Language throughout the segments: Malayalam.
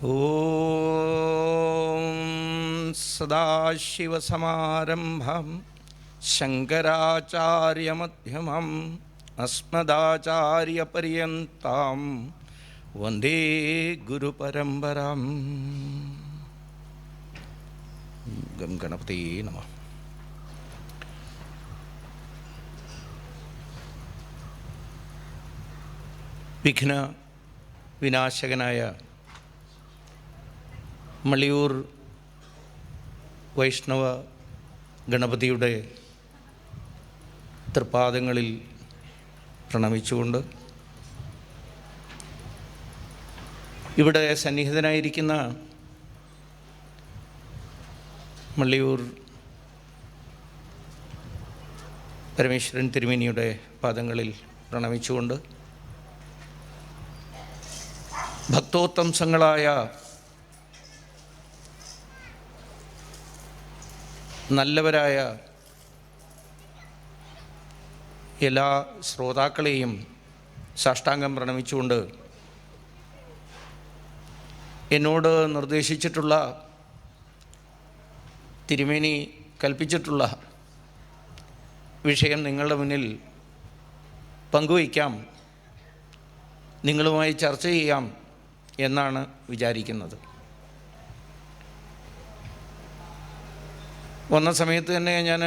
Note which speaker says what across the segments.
Speaker 1: ഓം സദാശിവസമാരംഭം ശങ്കരാചാര്യമധ്യമം അസ്മദാചാര്യപര്യന്താം വന്ദേ ഗുരുപരമ്പരാം. ഗം ഗണപതേ നമഃ. വിഘ്ന വിനാശകനായ മള്ളിയൂർ വൈഷ്ണവ ഗണപതിയുടെ തൃപ്പാദങ്ങളിൽ പ്രണമിച്ചുകൊണ്ട് ഇവിടെ സന്നിഹിതനായിരിക്കുന്ന മള്ളിയൂർ പരമേശ്വരൻ തിരുമേനിയുടെ പാദങ്ങളിൽ പ്രണമിച്ചുകൊണ്ട് ഭക്തോത്തംസങ്ങളായ നല്ലവരായ എല്ലാ ശ്രോതാക്കളെയും സാഷ്ടാംഗം പ്രണമിച്ചുകൊണ്ട് എന്നോട് നിർദ്ദേശിച്ചിട്ടുള്ള തിരുമേനി കൽപ്പിച്ചിട്ടുള്ള വിഷയം നിങ്ങളുടെ മുന്നിൽ പങ്കുവയ്ക്കാം, നിങ്ങളുമായി ചർച്ച ചെയ്യാം എന്നാണ് വിചാരിക്കുന്നത്. വന്ന സമയത്ത് തന്നെ ഞാൻ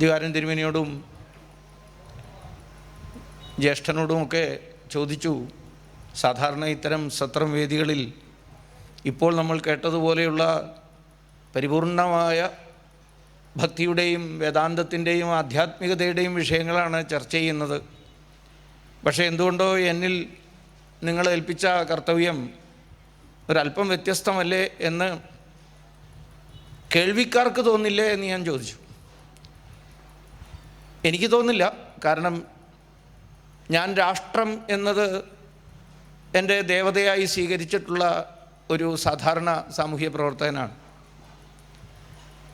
Speaker 1: ദിവാരൻ തിരുമേനിയോടും ജ്യേഷ്ഠനോടുമൊക്കെ ചോദിച്ചു, സാധാരണ ഇത്തരം സത്രം വേദികളിൽ ഇപ്പോൾ നമ്മൾ കേട്ടതുപോലെയുള്ള പരിപൂർണമായ ഭക്തിയുടെയും വേദാന്തത്തിൻ്റെയും ആധ്യാത്മികതയുടെയും വിഷയങ്ങളാണ് ചർച്ച ചെയ്യുന്നത്. പക്ഷേ എന്തുകൊണ്ടോ എന്നിൽ നിങ്ങൾ ഏൽപ്പിച്ച കർത്തവ്യം ഒരല്പം വ്യത്യസ്തമല്ലേ എന്ന് കേൾവിക്കാർക്ക് തോന്നില്ലേ എന്ന് ഞാൻ ചോദിച്ചു. എനിക്ക് തോന്നില്ല. കാരണം ഞാൻ രാഷ്ട്രം എന്നത് എൻ്റെ ദേവതയായി സ്വീകരിച്ചിട്ടുള്ള ഒരു സാധാരണ സാമൂഹ്യ പ്രവർത്തകനാണ്.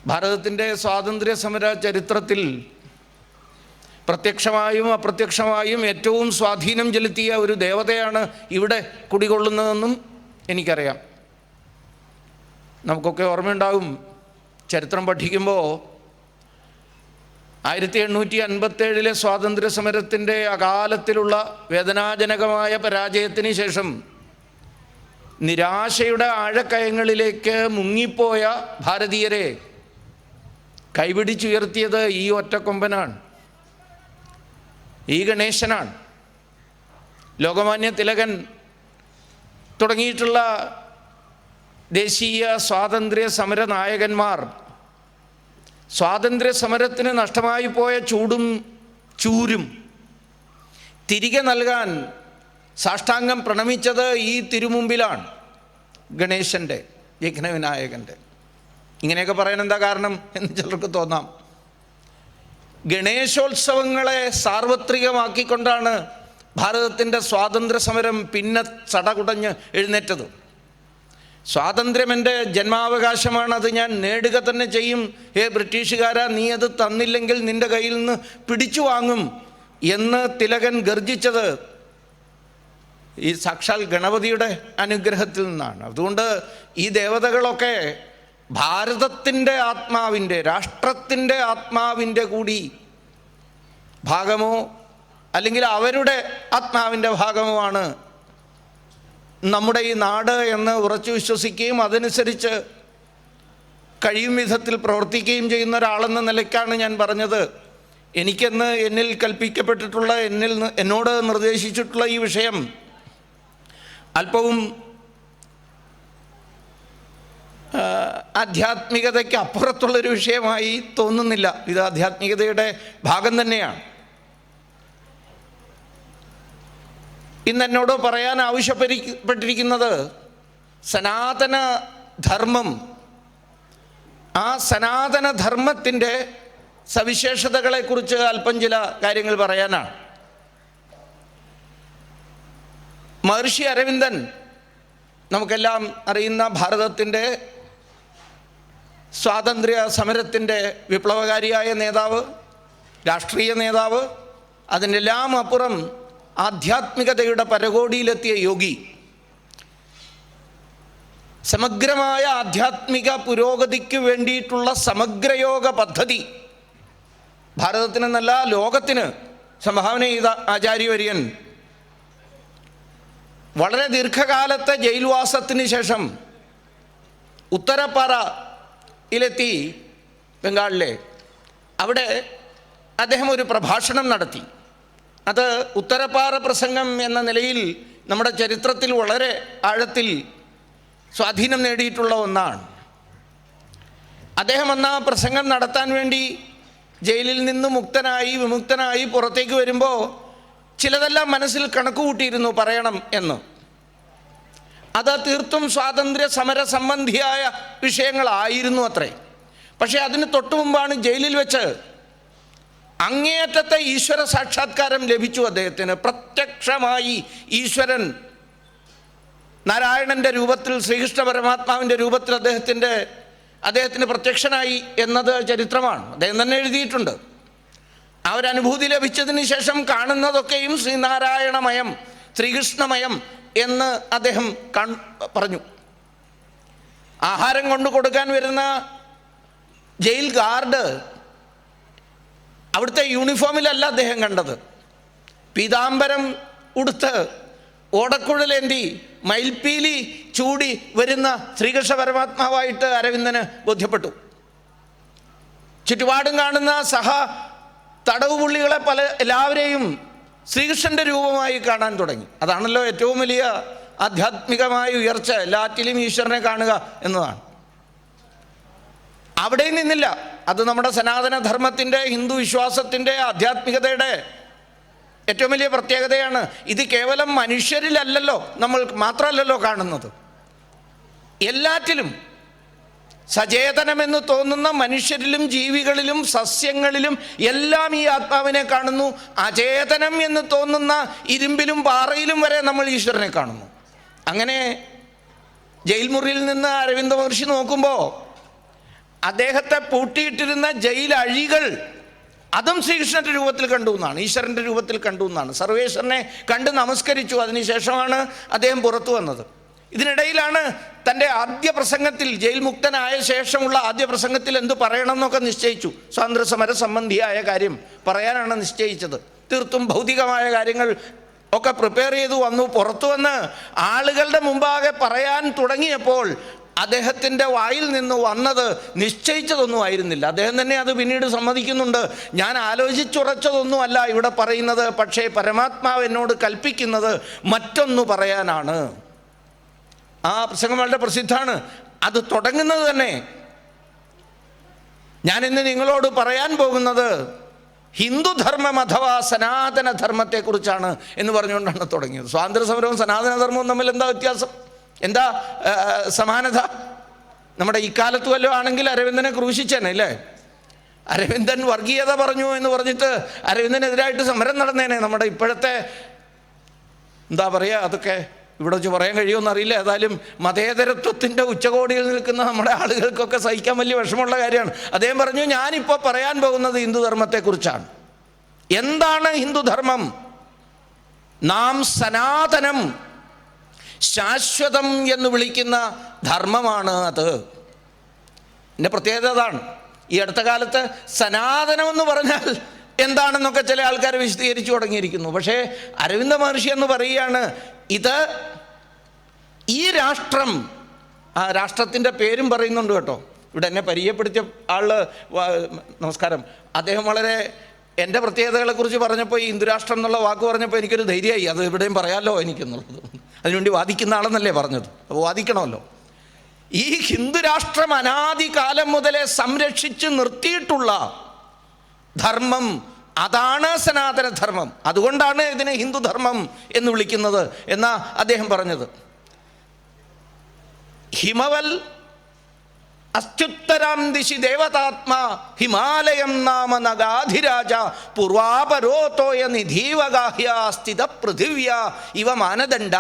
Speaker 1: ഭാരതത്തിൻ്റെ സ്വാതന്ത്ര്യ സമര ചരിത്രത്തിൽ പ്രത്യക്ഷമായും അപ്രത്യക്ഷമായും ഏറ്റവും സ്വാധീനം ചെലുത്തിയ ഒരു ദേവതയാണ് ഇവിടെ കുടികൊള്ളുന്നതെന്നും എനിക്കറിയാം. നമുക്കൊക്കെ ഓർമ്മയുണ്ടാകും, ചരിത്രം പഠിക്കുമ്പോൾ 1857 സ്വാതന്ത്ര്യ സമരത്തിൻ്റെ അകാലത്തിലുള്ള വേദനാജനകമായ പരാജയത്തിന് ശേഷം നിരാശയുടെ ആഴക്കയങ്ങളിലേക്ക് മുങ്ങിപ്പോയ ഭാരതീയരെ കൈപിടിച്ചുയർത്തിയത് ഈ ഒറ്റക്കൊമ്പനാണ്, ഈ ഗണേശനാണ്. ലോകമാന്യ തിലകൻ തുടങ്ങിയിട്ടുള്ള ദേശീയ സ്വാതന്ത്ര്യ സമര നായകന്മാർ സ്വാതന്ത്ര്യ സമരത്തിന് നഷ്ടമായി പോയ ചൂടും ചൂരും തിരികെ നൽകാൻ സാഷ്ടാംഗം പ്രണമിച്ചത് ഈ തിരുമുമ്പിലാണ്, ഗണേശൻ്റെ, വിഘ്നവിനായകൻ്റെ. ഇങ്ങനെയൊക്കെ പറയാൻ എന്താ കാരണം എന്ന് ചിലർക്ക് തോന്നാം. ഗണേശോത്സവങ്ങളെ സാർവത്രികമാക്കിക്കൊണ്ടാണ് ഭാരതത്തിൻ്റെ സ്വാതന്ത്ര്യ സമരം പിന്നെ ചടകുടഞ്ഞ് എഴുന്നേറ്റത്. സ്വാതന്ത്ര്യം എൻ്റെ ജന്മാവകാശമാണ്, അത് ഞാൻ നേടുക തന്നെ ചെയ്യും, ബ്രിട്ടീഷുകാരാ നീ അത് തന്നില്ലെങ്കിൽ നിൻ്റെ കയ്യിൽ നിന്ന് പിടിച്ചു വാങ്ങും എന്ന് തിലകൻ ഗർജിച്ചത് ഈ സാക്ഷാൽ ഗണപതിയുടെ അനുഗ്രഹത്തിൽ നിന്നാണ്. അതുകൊണ്ട് ഈ ദേവതകളൊക്കെ ഭാരതത്തിൻ്റെ ആത്മാവിൻ്റെ, രാഷ്ട്രത്തിൻ്റെ ആത്മാവിൻ്റെ കൂടി ഭാഗമോ അല്ലെങ്കിൽ അവരുടെ ആത്മാവിൻ്റെ ഭാഗമോ ആണ് നമ്മുടെ ഈ നാട് എന്ന് ഉറച്ചു വിശ്വസിക്കുകയും അതനുസരിച്ച് കഴിയും വിധത്തിൽ പ്രവർത്തിക്കുകയും ചെയ്യുന്ന ഒരാളെന്ന നിലയ്ക്കാണ് ഞാൻ പറഞ്ഞത്. എനിക്കെന്ന് എന്നിൽ കൽപ്പിക്കപ്പെട്ടിട്ടുള്ള, എന്നോട് നിർദ്ദേശിച്ചിട്ടുള്ള ഈ വിഷയം അല്പവും ആധ്യാത്മികതയ്ക്ക് അപ്പുറത്തുള്ളൊരു വിഷയമായി തോന്നുന്നില്ല. ഇത് ആധ്യാത്മികതയുടെ ഭാഗം തന്നെയാണ്. ഇന്ന് എന്നോട് പറയാൻ ആവശ്യപ്പെട്ടിരിക്കുന്നത് സനാതന ധർമ്മം, ആ സനാതനധർമ്മത്തിൻ്റെ സവിശേഷതകളെക്കുറിച്ച് അല്പം ചില കാര്യങ്ങൾ പറയാനാണ്. മഹർഷി അരവിന്ദൻ, നമുക്കെല്ലാം അറിയുന്ന ഭാരതത്തിൻ്റെ സ്വാതന്ത്ര്യ സമരത്തിൻ്റെ വിപ്ലവകാരിയായ നേതാവ്, രാഷ്ട്രീയ നേതാവ്, അതിനെല്ലാം അപ്പുറം ആധ്യാത്മികതയുടെ പരകോടിയിലെത്തിയ യോഗി സമഗ്രമായ ആധ്യാത്മിക പുരോഗതിക്ക് വേണ്ടിയിട്ടുള്ള സമഗ്രയോഗ പദ്ധതി ഭാരതത്തിനെന്നല്ല ലോകത്തിന് സംഭാവന ചെയ്ത ആചാര്യവര്യൻ വളരെ ദീർഘകാലത്തെ ജയിൽവാസത്തിന് ശേഷം ഉത്തരപ്പാറയിലെത്തി, ബംഗാളിലെ. അവിടെ അദ്ദേഹം ഒരു പ്രഭാഷണം നടത്തി. അത് ഉത്തരപ്പാറ പ്രസംഗം എന്ന നിലയിൽ നമ്മുടെ ചരിത്രത്തിൽ വളരെ ആഴത്തിൽ സ്വാധീനം നേടിയിട്ടുള്ള ഒന്നാണ്. അദ്ദേഹം അന്ന് ആ പ്രസംഗം നടത്താൻ വേണ്ടി ജയിലിൽ നിന്ന് വിമുക്തനായി പുറത്തേക്ക് വരുമ്പോൾ ചിലതെല്ലാം മനസ്സിൽ കണക്ക് കൂട്ടിയിരുന്നു പറയണം എന്ന്. അത് തീർത്തും സ്വാതന്ത്ര്യ സമര സംബന്ധിയായ വിഷയങ്ങളായിരുന്നു അത്രേ. പക്ഷേ അതിന് തൊട്ടു മുമ്പാണ് ജയിലിൽ വെച്ച് അങ്ങേയറ്റത്തെ ഈശ്വര സാക്ഷാത്കാരം ലഭിച്ചു അദ്ദേഹത്തിന്. പ്രത്യക്ഷമായി ഈശ്വരൻ നാരായണൻ്റെ രൂപത്തിൽ, ശ്രീകൃഷ്ണ പരമാത്മാവിൻ്റെ രൂപത്തിൽ അദ്ദേഹത്തിന് പ്രത്യക്ഷനായി എന്നത് ചരിത്രമാണ്. അദ്ദേഹം തന്നെ എഴുതിയിട്ടുണ്ട്. ആ ഒരു അനുഭൂതി ലഭിച്ചതിന് ശേഷം കാണുന്നതൊക്കെയും ശ്രീനാരായണമയം, ശ്രീകൃഷ്ണമയം എന്ന് അദ്ദേഹം പറഞ്ഞു. ആഹാരം കൊണ്ടു കൊടുക്കാൻ വരുന്ന ജയിൽ ഗാർഡ് അവിടുത്തെ യൂണിഫോമിലല്ല അദ്ദേഹം കണ്ടത്. പീതാംബരം ഉടുത്ത് ഓടക്കുഴലേന്തി മയിൽപ്പീലി ചൂടി വരുന്ന ശ്രീകൃഷ്ണ പരമാത്മാവായിട്ട് അരവിന്ദന് ബോധ്യപ്പെട്ടു. ചുറ്റുപാടും കാണുന്ന തടവുപുള്ളികളെ എല്ലാവരെയും ശ്രീകൃഷ്ണൻ്റെ രൂപമായി കാണാൻ തുടങ്ങി. അതാണല്ലോ ഏറ്റവും വലിയ ആധ്യാത്മികമായ ഉയർച്ച, എല്ലാറ്റിലും ഈശ്വരനെ കാണുക എന്നതാണ്. അവിടെ നിന്നില്ല. അത് നമ്മുടെ സനാതനധർമ്മത്തിൻ്റെ, ഹിന്ദു വിശ്വാസത്തിൻ്റെ, ആധ്യാത്മികതയുടെ ഏറ്റവും വലിയ പ്രത്യേകതയാണ്. ഇത് കേവലം മനുഷ്യരിലല്ലല്ലോ, നമ്മൾ മാത്രമല്ലല്ലോ കാണുന്നത്, എല്ലാറ്റിലും സചേതനമെന്ന് തോന്നുന്ന മനുഷ്യരിലും ജീവികളിലും സസ്യങ്ങളിലും എല്ലാം ഈ ആത്മാവിനെ കാണുന്നു. അചേതനം എന്ന് തോന്നുന്ന ഇരുമ്പിലും പാറയിലും വരെ നമ്മൾ ഈശ്വരനെ കാണുന്നു. അങ്ങനെ ജയിൽ മുറിയിൽ നിന്ന് അരവിന്ദ മഹർഷി നോക്കുമ്പോൾ അദ്ദേഹത്തെ പൂട്ടിയിട്ടിരുന്ന ജയിൽ അഴികൾ അതും ശ്രീകൃഷ്ണൻ്റെ രൂപത്തിൽ കണ്ടു എന്നാണ്, ഈശ്വരൻ്റെ രൂപത്തിൽ കണ്ടു എന്നാണ്. സർവേശ്വരനെ കണ്ട് നമസ്കരിച്ചു. അതിനുശേഷമാണ് അദ്ദേഹം പുറത്തു വന്നത്. ഇതിനിടയിലാണ് തൻ്റെ ആദ്യ പ്രസംഗത്തിൽ, ജയിൽ മുക്തനായ ശേഷമുള്ള ആദ്യ പ്രസംഗത്തിൽ എന്തു പറയണം എന്നൊക്കെ നിശ്ചയിച്ചു. സ്വാതന്ത്ര്യസമര സംബന്ധിയായ കാര്യം പറയാനാണ് നിശ്ചയിച്ചത്. തീർത്തും ഭൗതികമായ കാര്യങ്ങൾ ഒക്കെ പ്രിപ്പയർ ചെയ്തു വന്നു. പുറത്തു വന്ന് ആളുകളുടെ മുമ്പാകെ പറയാൻ തുടങ്ങിയപ്പോൾ അദ്ദേഹത്തിൻ്റെ വായിൽ നിന്ന് വന്നത് നിശ്ചയിച്ചതൊന്നും ആയിരുന്നില്ല. അദ്ദേഹം തന്നെ അത് പിന്നീട് സമ്മതിക്കുന്നുണ്ട്. ഞാൻ ആലോചിച്ചുറച്ചതൊന്നുമല്ല ഇവിടെ പറയുന്നത്, പക്ഷേ പരമാത്മാവ് എന്നോട് കൽപ്പിക്കുന്നത് മറ്റൊന്നു പറയാനാണ്. ആ പ്രസംഗം വളരെ പ്രസിദ്ധമാണ്. അത് തുടങ്ങുന്നത് തന്നെ ഞാനിന്ന് നിങ്ങളോട് പറയാൻ പോകുന്നത് ഹിന്ദുധർമ്മം അഥവാ സനാതനധർമ്മത്തെക്കുറിച്ചാണ് എന്ന് പറഞ്ഞുകൊണ്ടാണ് തുടങ്ങിയത്. സ്വാതന്ത്ര്യസമരവും സനാതനധർമ്മവും തമ്മിൽ എന്താ വ്യത്യാസം, എന്താ സമാനത? നമ്മുടെ ഇക്കാലത്ത് വല്ലതും ആണെങ്കിൽ അരവിന്ദനെ ക്രൂശിച്ചേനെ അല്ലേ? അരവിന്ദൻ വർഗീയത പറഞ്ഞു എന്ന് പറഞ്ഞിട്ട് അരവിന്ദനെതിരായിട്ട് സമരം നടന്നേനെ. നമ്മുടെ ഇപ്പോഴത്തെ എന്താ പറയുക, അതൊക്കെ ഇവിടെ വെച്ച് പറയാൻ കഴിയുമെന്ന് അറിയില്ല. ഏതായാലും മതേതരത്വത്തിൻ്റെ ഉച്ചകോടിയിൽ നിൽക്കുന്ന നമ്മുടെ ആളുകൾക്കൊക്കെ സഹിക്കാൻ വലിയ വിഷമമുള്ള കാര്യമാണ്. അദ്ദേഹം പറഞ്ഞു, ഞാനിപ്പോൾ പറയാൻ പോകുന്നത് ഹിന്ദുധർമ്മത്തെക്കുറിച്ചാണ്. എന്താണ് ഹിന്ദുധർമ്മം? നാം സനാതനം, ശാശ്വതം എന്ന് വിളിക്കുന്ന ധർമ്മമാണ് അത്. എൻ്റെ പ്രത്യേകത അതാണ്. ഈ അടുത്ത കാലത്ത് സനാതനം എന്ന് പറഞ്ഞാൽ എന്താണെന്നൊക്കെ ചില ആൾക്കാർ വിശദീകരിച്ചു തുടങ്ങിയിരിക്കുന്നു. പക്ഷേ അരവിന്ദ മഹർഷി എന്ന് പറയുകയാണ്, ഇത് ഈ രാഷ്ട്രം, ആ രാഷ്ട്രത്തിൻ്റെ പേരും പറയുന്നുണ്ട് കേട്ടോ. ഇവിടെ എന്നെ പരിചയപ്പെടുത്തിയ നമസ്കാരം, അദ്ദേഹം വളരെ എൻ്റെ പ്രത്യേകതകളെക്കുറിച്ച് പറഞ്ഞപ്പോൾ, ഈ ഹിന്ദുരാഷ്ട്രം എന്നുള്ള വാക്ക് പറഞ്ഞപ്പോൾ എനിക്കൊരു ധൈര്യമായി, അത് എവിടെയും പറയാമല്ലോ എനിക്കെന്നുള്ളത്. അതിനുവേണ്ടി വാദിക്കുന്ന ആളെന്നല്ലേ പറഞ്ഞത്, അപ്പോൾ വാദിക്കണമല്ലോ. ഈ ഹിന്ദുരാഷ്ട്രം അനാദികാലം മുതലേ സംരക്ഷിച്ച് നിർത്തിയിട്ടുള്ള ധർമ്മം, അതാണ് സനാതനധർമ്മം. അതുകൊണ്ടാണ് ഇതിനെ ഹിന്ദുധർമ്മം എന്ന് വിളിക്കുന്നത് എന്നാ അദ്ദേഹം പറഞ്ഞത്. ഹിമവൽ അത്യുത്തരാം ദിശി ദേവതാത്മാ ഹിമാലയം നാമ നഗാധിരാജ പൂർവാപരോത്തോയ നിധീവഗാഹ്യ സ്ഥിത പൃഥിവ്യ ഇവ മാനദണ്ഡ.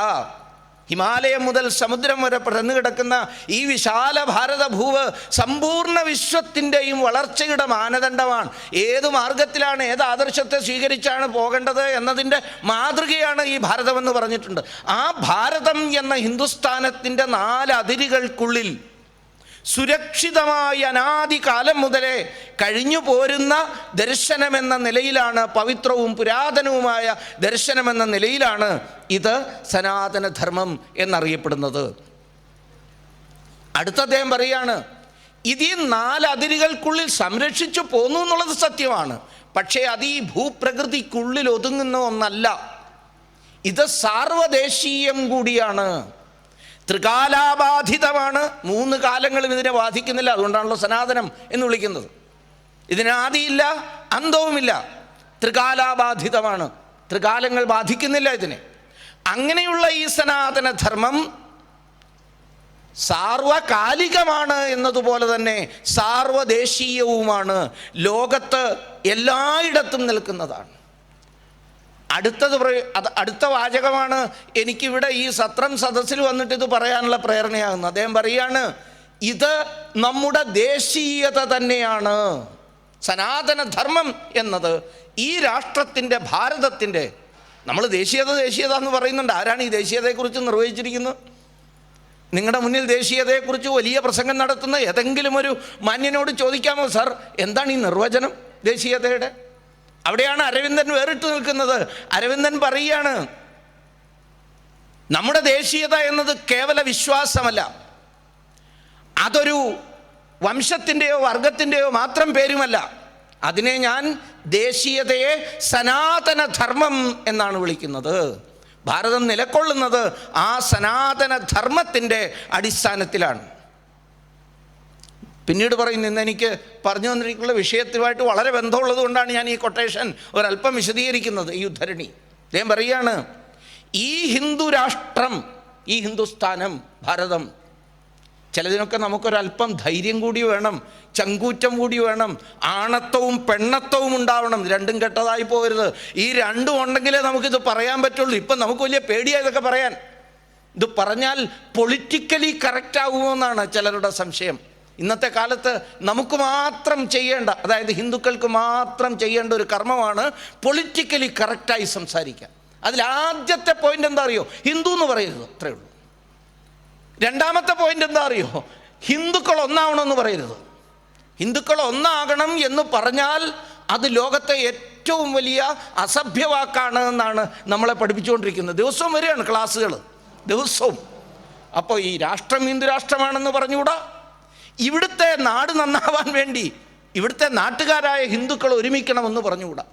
Speaker 1: ഹിമാലയം മുതൽ സമുദ്രം വരെ പരന്നു കിടക്കുന്ന ഈ വിശാല ഭാരതഭൂവ് സമ്പൂർണ്ണ വിശ്വത്തിൻ്റെയും വളർച്ചയുടെ മാനദണ്ഡമാണ്. ഏത് മാർഗത്തിലാണ്, ഏത് ആദർശത്തെ സ്വീകരിച്ചാണ് പോകേണ്ടത് എന്നതിൻ്റെ മാതൃകയാണ് ഈ ഭാരതമെന്ന് പറഞ്ഞിട്ടുണ്ട്. ആ ഭാരതം എന്ന ഹിന്ദുസ്ഥാനത്തിൻ്റെ 4 അതിരുകൾക്കുള്ളിൽ സുരക്ഷിതമായി അനാദികാലം മുതലേ കഴിഞ്ഞു പോരുന്ന ദർശനമെന്ന നിലയിലാണ്, പവിത്രവും പുരാതനവുമായ ദർശനമെന്ന നിലയിലാണ് ഇത് സനാതനധർമ്മം എന്നറിയപ്പെടുന്നത്. അടുത്ത അദ്ദേഹം പറയാണ്, ഇത് ഈ 4 അതിരുകൾക്കുള്ളിൽ സംരക്ഷിച്ചു പോന്നു എന്നുള്ളത് സത്യമാണ്. പക്ഷേ അത് ഈ ഭൂപ്രകൃതിക്കുള്ളിൽ ഒതുങ്ങുന്ന ഒന്നല്ല. ഇത് സാർവദേശീയം കൂടിയാണ്, ത്രികാലാബാധിതമാണ്. 3 കാലങ്ങളും ഇതിനെ ബാധിക്കുന്നില്ല. അതുകൊണ്ടാണല്ലോ സനാതനം എന്ന് വിളിക്കുന്നത്. ഇതിന് ആദിയില്ല, അന്തവുമില്ല, ത്രികാലാബാധിതമാണ്. ത്രികാലങ്ങൾ ബാധിക്കുന്നില്ല ഇതിനെ. അങ്ങനെയുള്ള ഈ സനാതനധർമ്മം സാർവകാലികമാണ് എന്നതുപോലെ തന്നെ സാർവദേശീയവുമാണ്, ലോകത്ത് എല്ലായിടത്തും നിൽക്കുന്നതാണ്. അടുത്ത വാചകമാണ് എനിക്കിവിടെ ഈ സത്രം സദസ്സിൽ വന്നിട്ട് ഇത് പറയാനുള്ള പ്രേരണയാകുന്നത്. അദ്ദേഹം പറയാണ്, ഇത് നമ്മുടെ ദേശീയത തന്നെയാണ്. സനാതനധർമ്മം എന്നത് ഈ രാഷ്ട്രത്തിൻ്റെ, ഭാരതത്തിൻ്റെ, നമ്മൾ ദേശീയത എന്ന് പറയുന്നുണ്ട്. ആരാണ് ഈ ദേശീയതയെക്കുറിച്ച് നിർവഹിച്ചിരിക്കുന്നത്? നിങ്ങളുടെ മുന്നിൽ ദേശീയതയെക്കുറിച്ച് വലിയ പ്രസംഗം നടത്തുന്ന ഏതെങ്കിലും ഒരു മാന്യനോട് ചോദിക്കാമോ, സാർ എന്താണ് ഈ നിർവചനം ദേശീയതയുടെ? അവിടെയാണ് അരവിന്ദൻ വേറിട്ട് നിൽക്കുന്നത്. അരവിന്ദൻ പറയുകയാണ്, നമ്മുടെ ദേശീയത എന്നത് കേവല വിശ്വാസമല്ല, അതൊരു വംശത്തിൻ്റെയോ വർഗത്തിൻ്റെയോ മാത്രം പേരുമല്ല. അതിനെ ഞാൻ ദേശീയതയെ സനാതനധർമ്മം എന്നാണ് വിളിക്കുന്നത്. ഭാരതം നിലകൊള്ളുന്നത് ആ സനാതനധർമ്മത്തിൻ്റെ അടിസ്ഥാനത്തിലാണ്. പിന്നീട് പറയും, ഇന്ന് എനിക്ക് പറഞ്ഞു തന്നിരിക്കുന്ന വിഷയത്തുമായിട്ട് വളരെ ബന്ധമുള്ളത് കൊണ്ടാണ് ഞാൻ ഈ കൊട്ടേഷൻ ഒരല്പം വിശദീകരിക്കുന്നത്, ഈ ഉദ്ധരണി. അദ്ദേഹം പറയുകയാണ്, ഈ ഹിന്ദു രാഷ്ട്രം, ഈ ഹിന്ദുസ്ഥാനം, ഭാരതം, ചിലതിനൊക്കെ നമുക്കൊരല്പം ധൈര്യം കൂടി വേണം, ചങ്കൂറ്റം കൂടി വേണം, ആണത്വവും പെണ്ണത്വവും ഉണ്ടാവണം. രണ്ടും കെട്ടതായി പോകരുത്. ഈ രണ്ടും ഉണ്ടെങ്കിലേ നമുക്കിത് പറയാൻ പറ്റുള്ളൂ. ഇപ്പം നമുക്ക് വലിയ പേടിയാണ് ഇതൊക്കെ പറയാൻ. ഇത് പറഞ്ഞാൽ പൊളിറ്റിക്കലി കറക്റ്റ് ആകുമോ എന്നാണ് ചിലരുടെ സംശയം. ഇന്നത്തെ കാലത്ത് നമുക്ക് മാത്രം ചെയ്യേണ്ട, അതായത് ഹിന്ദുക്കൾക്ക് മാത്രം ചെയ്യേണ്ട ഒരു കർമ്മമാണ് പൊളിറ്റിക്കലി കറക്റ്റായി സംസാരിക്കുക. അതിലാദ്യത്തെ പോയിന്റ് എന്താ അറിയോ? ഹിന്ദു എന്ന് പറയരുത്, അത്രയേ ഉള്ളൂ. രണ്ടാമത്തെ പോയിന്റ് എന്താ അറിയോ? ഹിന്ദുക്കൾ ഒന്നാവണമെന്ന് പറയരുത്. ഹിന്ദുക്കൾ ഒന്നാകണം എന്ന് പറഞ്ഞാൽ അത് ലോകത്തെ ഏറ്റവും വലിയ അസഭ്യവാക്കാണ് എന്നാണ് നമ്മളെ പഠിപ്പിച്ചുകൊണ്ടിരിക്കുന്നത്. ദിവസവും വരികയാണ് ക്ലാസ്സുകൾ, ദിവസവും. അപ്പോൾ ഈ രാഷ്ട്രം ഹിന്ദു രാഷ്ട്രമാണെന്ന് പറഞ്ഞുകൂടാ. ഇവിടുത്തെ നാട് നന്നാവാൻ വേണ്ടി ഇവിടുത്തെ നാട്ടുകാരായ ഹിന്ദുക്കൾ ഒരുമിക്കണമെന്ന് പറഞ്ഞുകൂടാ.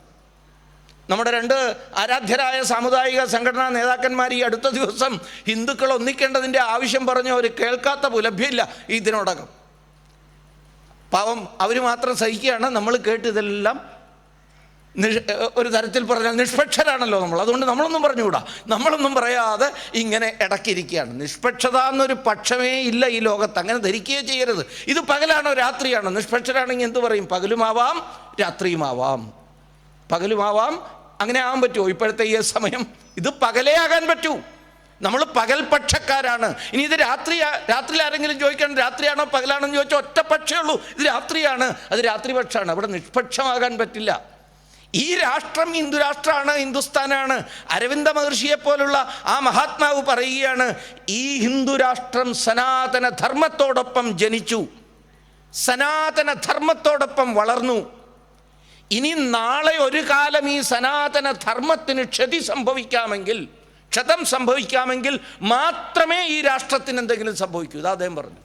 Speaker 1: നമ്മുടെ 2 ആരാധ്യരായ സാമുദായിക സംഘടനാ നേതാക്കന്മാർ ഈ അടുത്ത ദിവസം ഹിന്ദുക്കൾ ഒന്നിക്കേണ്ടതിൻ്റെ ആവശ്യം പറഞ്ഞ് അവർ കേൾക്കാത്ത പുലഭ്യമില്ല ഇതിനോടകം. പാവം അവർ മാത്രം സഹിക്കുകയാണ്. നമ്മൾ കേട്ട് ഇതെല്ലാം ഒരു തരത്തിൽ പറഞ്ഞാൽ നിഷ്പക്ഷരാണല്ലോ നമ്മൾ, അതുകൊണ്ട് നമ്മളൊന്നും പറഞ്ഞുകൂടാ. നമ്മളൊന്നും പറയാതെ ഇങ്ങനെ ഇടയ്ക്കിരിക്കുകയാണ്. നിഷ്പക്ഷത എന്നൊരു പക്ഷമേ ഇല്ല ഈ ലോകത്ത്. അങ്ങനെ ധരിക്കുകയേ ചെയ്യരുത്. ഇത് പകലാണോ രാത്രിയാണോ? നിഷ്പക്ഷരാണെങ്കിൽ എന്ത് പറയും? പകലുമാവാം രാത്രിയുമാവാം. പകലുമാവാം, അങ്ങനെ ആവാൻ പറ്റുമോ ഇപ്പോഴത്തെ ഈ സമയം? ഇത് പകലേ ആകാൻ പറ്റൂ. നമ്മൾ പകൽ പക്ഷക്കാരാണ്. ഇനി ഇത് രാത്രിയിൽ ആരെങ്കിലും ചോദിക്കണം രാത്രിയാണോ പകലാണോ എന്ന് ചോദിച്ചാൽ ഒറ്റ പക്ഷേ ഉള്ളൂ, ഇത് രാത്രിയാണ്, അത് രാത്രിപക്ഷമാണ്. അവിടെ നിഷ്പക്ഷമാകാൻ പറ്റില്ല. ഈ രാഷ്ട്രം ഹിന്ദു രാഷ്ട്രമാണ്, ഹിന്ദുസ്ഥാനാണ്. അരവിന്ദ മഹർഷിയെ പോലുള്ള ആ മഹാത്മാവ് പറയുകയാണ്, ഈ ഹിന്ദു രാഷ്ട്രം സനാതന ധർമ്മത്തോടൊപ്പം ജനിച്ചു, സനാതന ധർമ്മത്തോടൊപ്പം വളർന്നു. ഇനി നാളെ ഒരു കാലം ഈ സനാതന ധർമ്മത്തിന് ക്ഷതം സംഭവിക്കാമെങ്കിൽ മാത്രമേ ഈ രാഷ്ട്രത്തിന് എന്തെങ്കിലും സംഭവിക്കൂ. ഇതാ അദ്ദേഹം പറഞ്ഞു.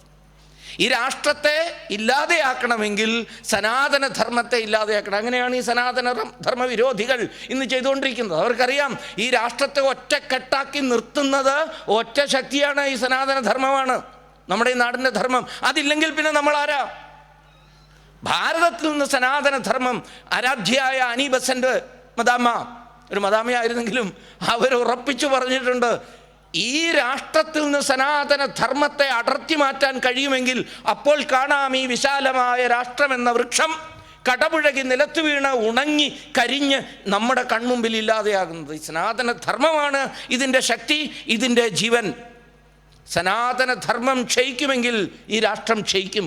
Speaker 1: ഈ രാഷ്ട്രത്തെ ഇല്ലാതെയാക്കണമെങ്കിൽ സനാതന ധർമ്മത്തെ ഇല്ലാതെയാക്കണം. അങ്ങനെയാണ് ഈ സനാതന ധർമ്മ വിരോധികൾ ഇന്ന് ചെയ്തുകൊണ്ടിരിക്കുന്നത്. അവർക്കറിയാം ഈ രാഷ്ട്രത്തെ ഒറ്റക്കെട്ടാക്കി നിർത്തുന്നത് ഒറ്റ ശക്തിയാണ്, ഈ സനാതന ധർമ്മമാണ്, നമ്മുടെ ഈ നാടിൻ്റെ ധർമ്മം. അതില്ലെങ്കിൽ പിന്നെ നമ്മളാരാ? ഭാരതത്തിൽ നിന്ന് സനാതന ധർമ്മം ആരാധ്യയായ അനി ബസന്റ് മദാമ്മ, ഒരു മദാമയായിരുന്നെങ്കിലും അവർ ഉറപ്പിച്ചു പറഞ്ഞിട്ടുണ്ട്, ഈ രാഷ്ട്രത്തിൽ നിന്ന് സനാതന ധർമ്മത്തെ അടർത്തി മാറ്റാൻ കഴിയുമെങ്കിൽ അപ്പോൾ കാണാം ഈ വിശാലമായ രാഷ്ട്രമെന്ന വൃക്ഷം കടപുഴകി നിലത്ത് വീണ് ഉണങ്ങി കരിഞ്ഞ് നമ്മുടെ കൺമുമ്പിൽ ഇല്ലാതെയാകുന്നത്. ഈ സനാതന ധർമ്മമാണ് ഇതിൻ്റെ ശക്തി, ഇതിൻ്റെ ജീവൻ. സനാതനധർമ്മം ക്ഷയിക്കുമെങ്കിൽ ഈ രാഷ്ട്രം ക്ഷയിക്കും.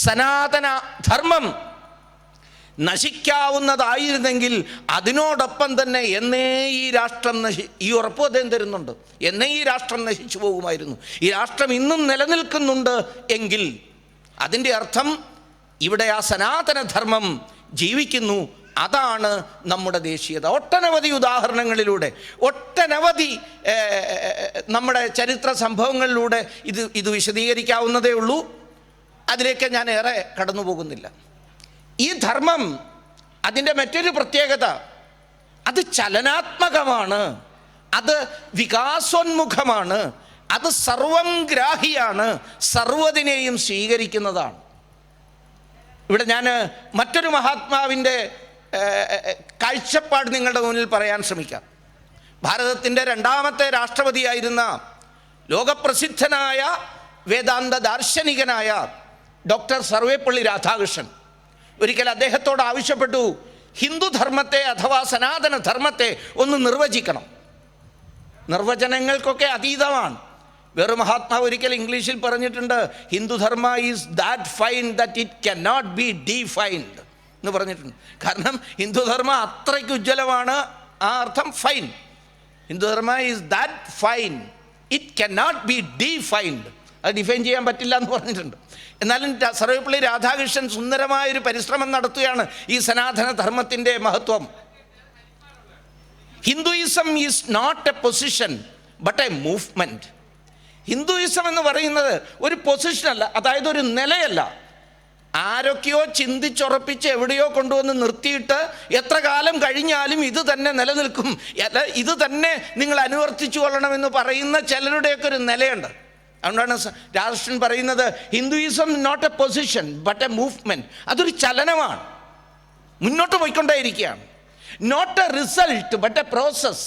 Speaker 1: സനാതന ധർമ്മം നശിക്കാവുന്നതായിരുന്നെങ്കിൽ അതിനോടൊപ്പം തന്നെ എന്നേ ഈ രാഷ്ട്രം ഈ ഉറപ്പ് അദ്ദേഹം തരുന്നുണ്ട്, എന്നേ ഈ രാഷ്ട്രം നശിച്ചു പോകുമായിരുന്നു. ഈ രാഷ്ട്രം ഇന്നും നിലനിൽക്കുന്നുണ്ട് എങ്കിൽ അതിൻ്റെ അർത്ഥം ഇവിടെ ആ സനാതനധർമ്മം ജീവിക്കുന്നു. അതാണ് നമ്മുടെ ദേശീയത. ഒട്ടനവധി ഉദാഹരണങ്ങളിലൂടെ, ഒട്ടനവധി നമ്മുടെ ചരിത്ര സംഭവങ്ങളിലൂടെ ഇത് വിശദീകരിക്കാവുന്നതേ ഉള്ളൂ. അതിലേക്ക് ഞാൻ ഏറെ കടന്നു പോകുന്നില്ല. ഈ ധർമ്മം, അതിൻ്റെ മറ്റൊരു പ്രത്യേകത, അത് ചലനാത്മകമാണ്, അത് വികാസോന്മുഖമാണ്, അത് സർവം ഗ്രാഹിയാണ്, സർവ്വതിനെയും സ്വീകരിക്കുന്നതാണ്. ഇവിടെ ഞാൻ മറ്റൊരു മഹാത്മാവിൻ്റെ കാഴ്ചപ്പാട് നിങ്ങളുടെ മുന്നിൽ പറയാൻ ശ്രമിക്കാം. ഭാരതത്തിൻ്റെ രണ്ടാമത്തെ രാഷ്ട്രപതിയായിരുന്ന ലോകപ്രസിദ്ധനായ വേദാന്ത ദാർശനികനായ ഡോക്ടർ സർവേപ്പള്ളി രാധാകൃഷ്ണൻ ഒരിക്കൽ അദ്ദേഹത്തോട് ആവശ്യപ്പെട്ടു, ഹിന്ദുധർമ്മത്തെ അഥവാ സനാതന ധർമ്മത്തെ ഒന്ന് നിർവചിക്കണം. നിർവചനങ്ങൾക്കൊക്കെ അതീതമാണ്. വേറെ മഹാത്മാവ് ഒരിക്കൽ ഇംഗ്ലീഷിൽ പറഞ്ഞിട്ടുണ്ട്, Hindu Dharma is that fine that it can not be defined എന്ന് പറഞ്ഞിട്ടുണ്ട്. കാരണം ഹിന്ദുധർമ്മ അത്രയ്ക്ക് ഉജ്ജ്വലമാണ്. ആ അർത്ഥം fine. Hindu Dharma is that fine it can not be defined. അത് ഡിഫൈൻ ചെയ്യാൻ പറ്റില്ല എന്ന് പറഞ്ഞിട്ടുണ്ട്. എന്നാലും സർവേപ്പള്ളി രാധാകൃഷ്ണൻ സുന്ദരമായൊരു പരിശ്രമം നടത്തുകയാണ് ഈ സനാതന ധർമ്മത്തിൻ്റെ മഹത്വം. Hinduism is not a position but a movement. Hinduism എന്ന് പറയുന്നത് ഒരു പൊസിഷനല്ല, അതായത് ഒരു നിലയല്ല. ആരൊക്കെയോ ചിന്തിച്ചുറപ്പിച്ച് എവിടെയോ കൊണ്ടുവന്ന് നിർത്തിയിട്ട് എത്ര കാലം കഴിഞ്ഞാലും ഇത് തന്നെ നിലനിൽക്കും, ഇത് തന്നെ നിങ്ങൾ അനുവർത്തിച്ചു കൊള്ളണമെന്ന് പറയുന്ന ചിലരുടെയൊക്കെ ഒരു നിലയുണ്ട്. അതുകൊണ്ടാണ് രാധാകൃഷ്ണൻ പറയുന്നത്, Hinduism not a position but a movement. അതൊരു ചലനമാണ്, മുന്നോട്ട് പോയിക്കൊണ്ടേയിരിക്കുകയാണ്. Not a result but a process.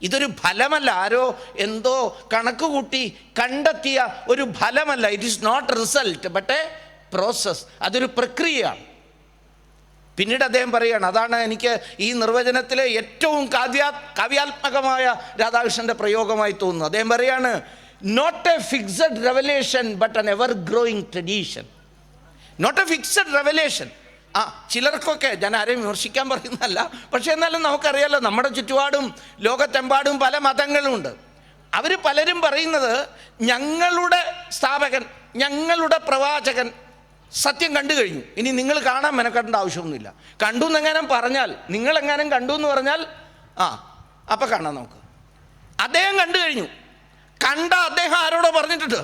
Speaker 1: ഇതൊരു ഫലമല്ല, ആരോ എന്തോ കണക്ക് കൂട്ടി കണ്ടെത്തിയ ഒരു ഫലമല്ല. It is not result but a process. അതൊരു പ്രക്രിയയാണ്. പിന്നീട് അദ്ദേഹം പറയുകയാണ്, അതാണ് എനിക്ക് ഈ നിർവചനത്തിലെ ഏറ്റവും കാവ്യാത്മകമായ രാധാകൃഷ്ണൻ്റെ പ്രയോഗമായി തോന്നുന്നു. അദ്ദേഹം പറയാണ്, not a fixed revelation but an ever growing tradition. Not a fixed revelation. ചിലർക്കൊക്കെ, ഞാൻ ആരെയും വിമർശിക്കാൻ പറയുന്നതല്ല, പക്ഷേ എന്നാലും നമുക്കറിയാലോ, നമ്മുടെ ചുറ്റുപാടും ലോകത്തെമ്പാടും പല മതങ്ങളുമുണ്ട്. അവർ പലരും പറയുന്നത്, ഞങ്ങളുടെ സ്ഥാപകൻ, ഞങ്ങളുടെ പ്രവാചകൻ സത്യം കണ്ടു കഴിഞ്ഞു, ഇനി നിങ്ങൾ കാണാൻ മെനക്കെടേണ്ട ആവശ്യമൊന്നുമില്ല. കണ്ടു എന്നെങ്ങാനും പറഞ്ഞാൽ, നിങ്ങളെങ്ങാനും കണ്ടു എന്ന് പറഞ്ഞാൽ അപ്പം കാണാം നമുക്ക്. അദ്ദേഹം കണ്ടു കഴിഞ്ഞു. കണ്ട അദ്ദേഹം ആരോടോ പറഞ്ഞിട്ടുണ്ട്,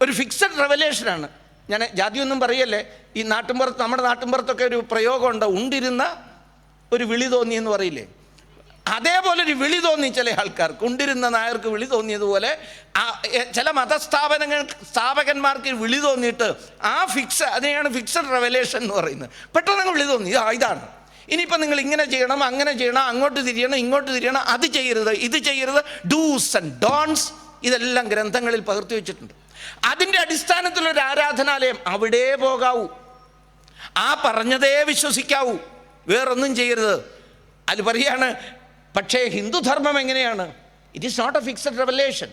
Speaker 1: ഒരു ഫിക്സഡ് റെവലേഷനാണ്. ഞാൻ ജാതിയൊന്നും പറയല്ലേ, ഈ നാട്ടിൻപുറത്ത്, നമ്മുടെ നാട്ടിൻപുറത്തൊക്കെ ഒരു പ്രയോഗമുണ്ട്, ഉണ്ടിരുന്ന ഒരു വിളി തോന്നി എന്ന് പറയില്ലേ, അതേപോലെ ഒരു വിളി തോന്നി ചില ആൾക്കാർക്ക്. ഉണ്ടിരുന്ന നായർക്ക് വിളി തോന്നിയതുപോലെ ചില സ്ഥാപകന്മാർക്ക് വിളി തോന്നിയിട്ട് അതിനെയാണ് ഫിക്സഡ് റെവലേഷൻ എന്ന് പറയുന്നത്. പെട്ടെന്ന് വിളി തോന്നി, ഇതാണ്, ഇനിയിപ്പോൾ നിങ്ങൾ ഇങ്ങനെ ചെയ്യണം, അങ്ങനെ ചെയ്യണം, അങ്ങോട്ട് തിരിയണം, ഇങ്ങോട്ട് തിരിയണം, അത് ചെയ്യരുത്, ഇത് ചെയ്യരുത്, ഡൂസ് ആൻഡ് ഡോൺസ്, ഇതെല്ലാം ഗ്രന്ഥങ്ങളിൽ പകർത്തി വെച്ചിട്ടുണ്ട്. അതിൻ്റെ അടിസ്ഥാനത്തിലൊരു ആരാധനാലയം, അവിടെ പോകാവൂ, ആ പറഞ്ഞതേ വിശ്വസിക്കാവൂ, വേറൊന്നും ചെയ്യരുത്. അത് പറയാണ്. പക്ഷേ ഹിന്ദുധർമ്മം എങ്ങനെയാണ്? It is not a fixed revelation.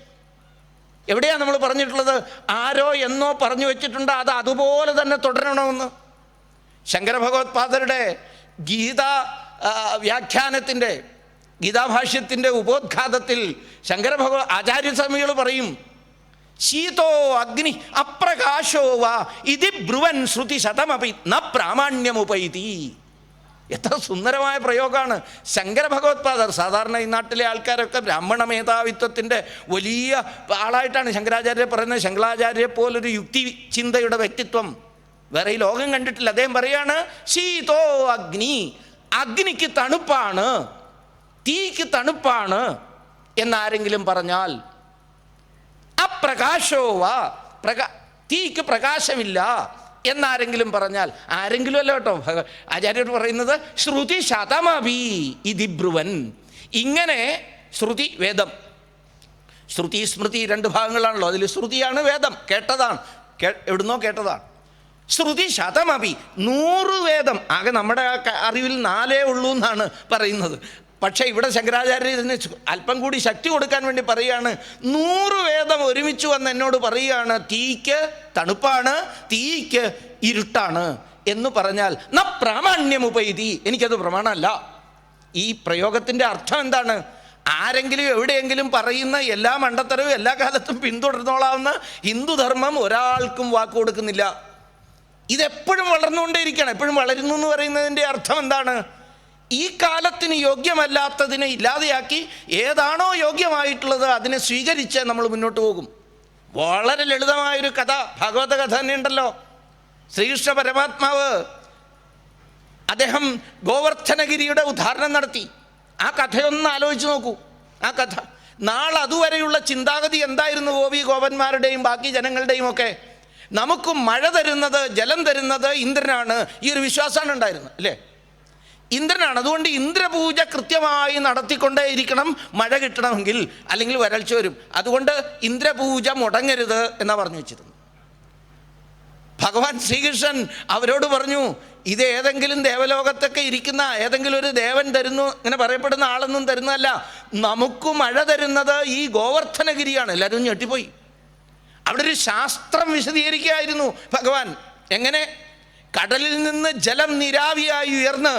Speaker 1: എവിടെയാണ് നമ്മൾ പറഞ്ഞിട്ടുള്ളത്? ആരോ എന്നോ പറഞ്ഞു വെച്ചിട്ടുണ്ട്, അത് അതുപോലെ തന്നെ തുടരണമെന്ന്. ശങ്കര ഭഗവത്പാദരുടെ വ്യാഖ്യാനത്തിൻ്റെ, ഗീതാഭാഷ്യത്തിൻ്റെ ഉപോദ്ഘാതത്തിൽ ആചാര്യസ്വാമികൾ പറയും, ശീതോ അഗ്നി അപ്രകാശോ വാ ഇതി ബ്രുവൻ ശ്രുതി ശതമപി ന പ്രാമാണ്യമുപൈതി. എത്ര സുന്ദരമായ പ്രയോഗമാണ് ശങ്കര ഭഗവത്പാദർ. സാധാരണ ഈ നാട്ടിലെ ആൾക്കാരൊക്കെ ബ്രാഹ്മണ മേധാവിത്വത്തിൻ്റെ വലിയ ആളായിട്ടാണ് ശങ്കരാചാര്യരെ പറയുന്നത്. ശങ്കരാചാര്യരെ പോലൊരു യുക്തി ചിന്തയുടെ വ്യക്തിത്വം വേറെ ഈ ലോകം കണ്ടിട്ടില്ല. അദ്ദേഹം പറയാണ്, ശീതോ അഗ്നി, അഗ്നിക്ക് തണുപ്പാണ്, തീക്ക് തണുപ്പാണ് എന്നാരെങ്കിലും പറഞ്ഞാൽ, അപ്രകാശോവാ, തീക്ക് പ്രകാശമില്ല എന്നാരെങ്കിലും പറഞ്ഞാൽ, ആരെങ്കിലും അല്ല കേട്ടോ, ആചാര്യർ പറയുന്നത്, ശ്രുതി ശതമഭി ഇതി ബ്രുവൻ. ഇങ്ങനെ ശ്രുതി, വേദം, ശ്രുതി സ്മൃതി രണ്ട് ഭാഗങ്ങളാണല്ലോ. അതിൽ ശ്രുതിയാണ് വേദം, കേട്ടതാണ്, എവിടുന്നോ കേട്ടതാണ്. ശ്രുതി ശതമഭി, 100 വേദം. ആകെ നമ്മുടെ അറിവിൽ 4 ഉള്ളൂ എന്നാണ് പറയുന്നത്. പക്ഷേ ഇവിടെ ശങ്കരാചാര്യർ ഇതിന് അല്പം കൂടി ശക്തി കൊടുക്കാൻ വേണ്ടി പറയുകയാണ്, 100 വേദം ഒരുമിച്ച് വന്ന് എന്നോട് പറയുകയാണ് തീക്ക് തണുപ്പാണ്, തീക്ക് ഇരുട്ടാണ് എന്ന് പറഞ്ഞാൽ ന പ്രാമാണ്യമുപൈതി, എനിക്കത് പ്രമാണമല്ല. ഈ പ്രയോഗത്തിൻ്റെ അർത്ഥം എന്താണ്? ആരെങ്കിലും എവിടെയെങ്കിലും പറയുന്ന എല്ലാ മണ്ടത്തരവും എല്ലാ കാലത്തും പിന്തുടർന്നോളാവുന്ന ഹിന്ദുധർമ്മം ഒരാൾക്കും വാക്ക് കൊടുക്കുന്നില്ല. ഇതെപ്പോഴും വളർന്നുകൊണ്ടേയിരിക്കണം. എപ്പോഴും വളരുന്നു എന്ന് പറയുന്നതിൻ്റെ അർത്ഥം എന്താണ്? ഈ കാലത്തിന് യോഗ്യമല്ലാത്തതിനെ ഇല്ലാതെയാക്കി ഏതാണോ യോഗ്യമായിട്ടുള്ളത് അതിനെ സ്വീകരിച്ച് നമ്മൾ മുന്നോട്ട് പോകും. വളരെ ലളിതമായൊരു കഥ, ഭാഗവത കഥ തന്നെ ഉണ്ടല്ലോ. ശ്രീകൃഷ്ണ പരമാത്മാവ് അദ്ദേഹം ഗോവർദ്ധനഗിരിയുടെ ഉദാഹരണം നടത്തി. ആ കഥയൊന്ന് ആലോചിച്ച് നോക്കൂ. ആ കഥ നാളെ അതുവരെയുള്ള ചിന്താഗതി എന്തായിരുന്നു? ഗോപന്മാരുടെയും ബാക്കി ജനങ്ങളുടെയും ഒക്കെ നമുക്ക് മഴ തരുന്നത്, ജലം തരുന്നത് ഇന്ദ്രനാണ്, ഈ ഒരു വിശ്വാസമാണ് ഉണ്ടായിരുന്നത് അല്ലേ? ഇന്ദ്രനാണ്. അതുകൊണ്ട് ഇന്ദ്രപൂജ കൃത്യമായി നടത്തിക്കൊണ്ടേയിരിക്കണം മഴ കിട്ടണമെങ്കിൽ, അല്ലെങ്കിൽ വരൾച്ച വരും. അതുകൊണ്ട് ഇന്ദ്രപൂജ മുടങ്ങരുത് എന്നാണ് പറഞ്ഞു വെച്ചിരുന്നത്. ഭഗവാൻ ശ്രീകൃഷ്ണൻ അവരോട് പറഞ്ഞു, ഇത് ഏതെങ്കിലും ദേവലോകത്തൊക്കെ ഇരിക്കുന്ന ഏതെങ്കിലും ഒരു ദേവൻ തരുന്നു ഇങ്ങനെ പറയപ്പെടുന്ന ആളൊന്നും തരുന്നതല്ല, നമുക്ക് മഴ തരുന്നത് ഈ ഗോവർദ്ധനഗിരിയാണ്. എല്ലാവരും ഞെട്ടിപ്പോയി. അവിടെ ഒരു ശാസ്ത്രം വിശദീകരിക്കുകയായിരുന്നു ഭഗവാൻ. എങ്ങനെ? കടലിൽ നിന്ന് ജലം നീരാവിയായി ഉയർന്ന്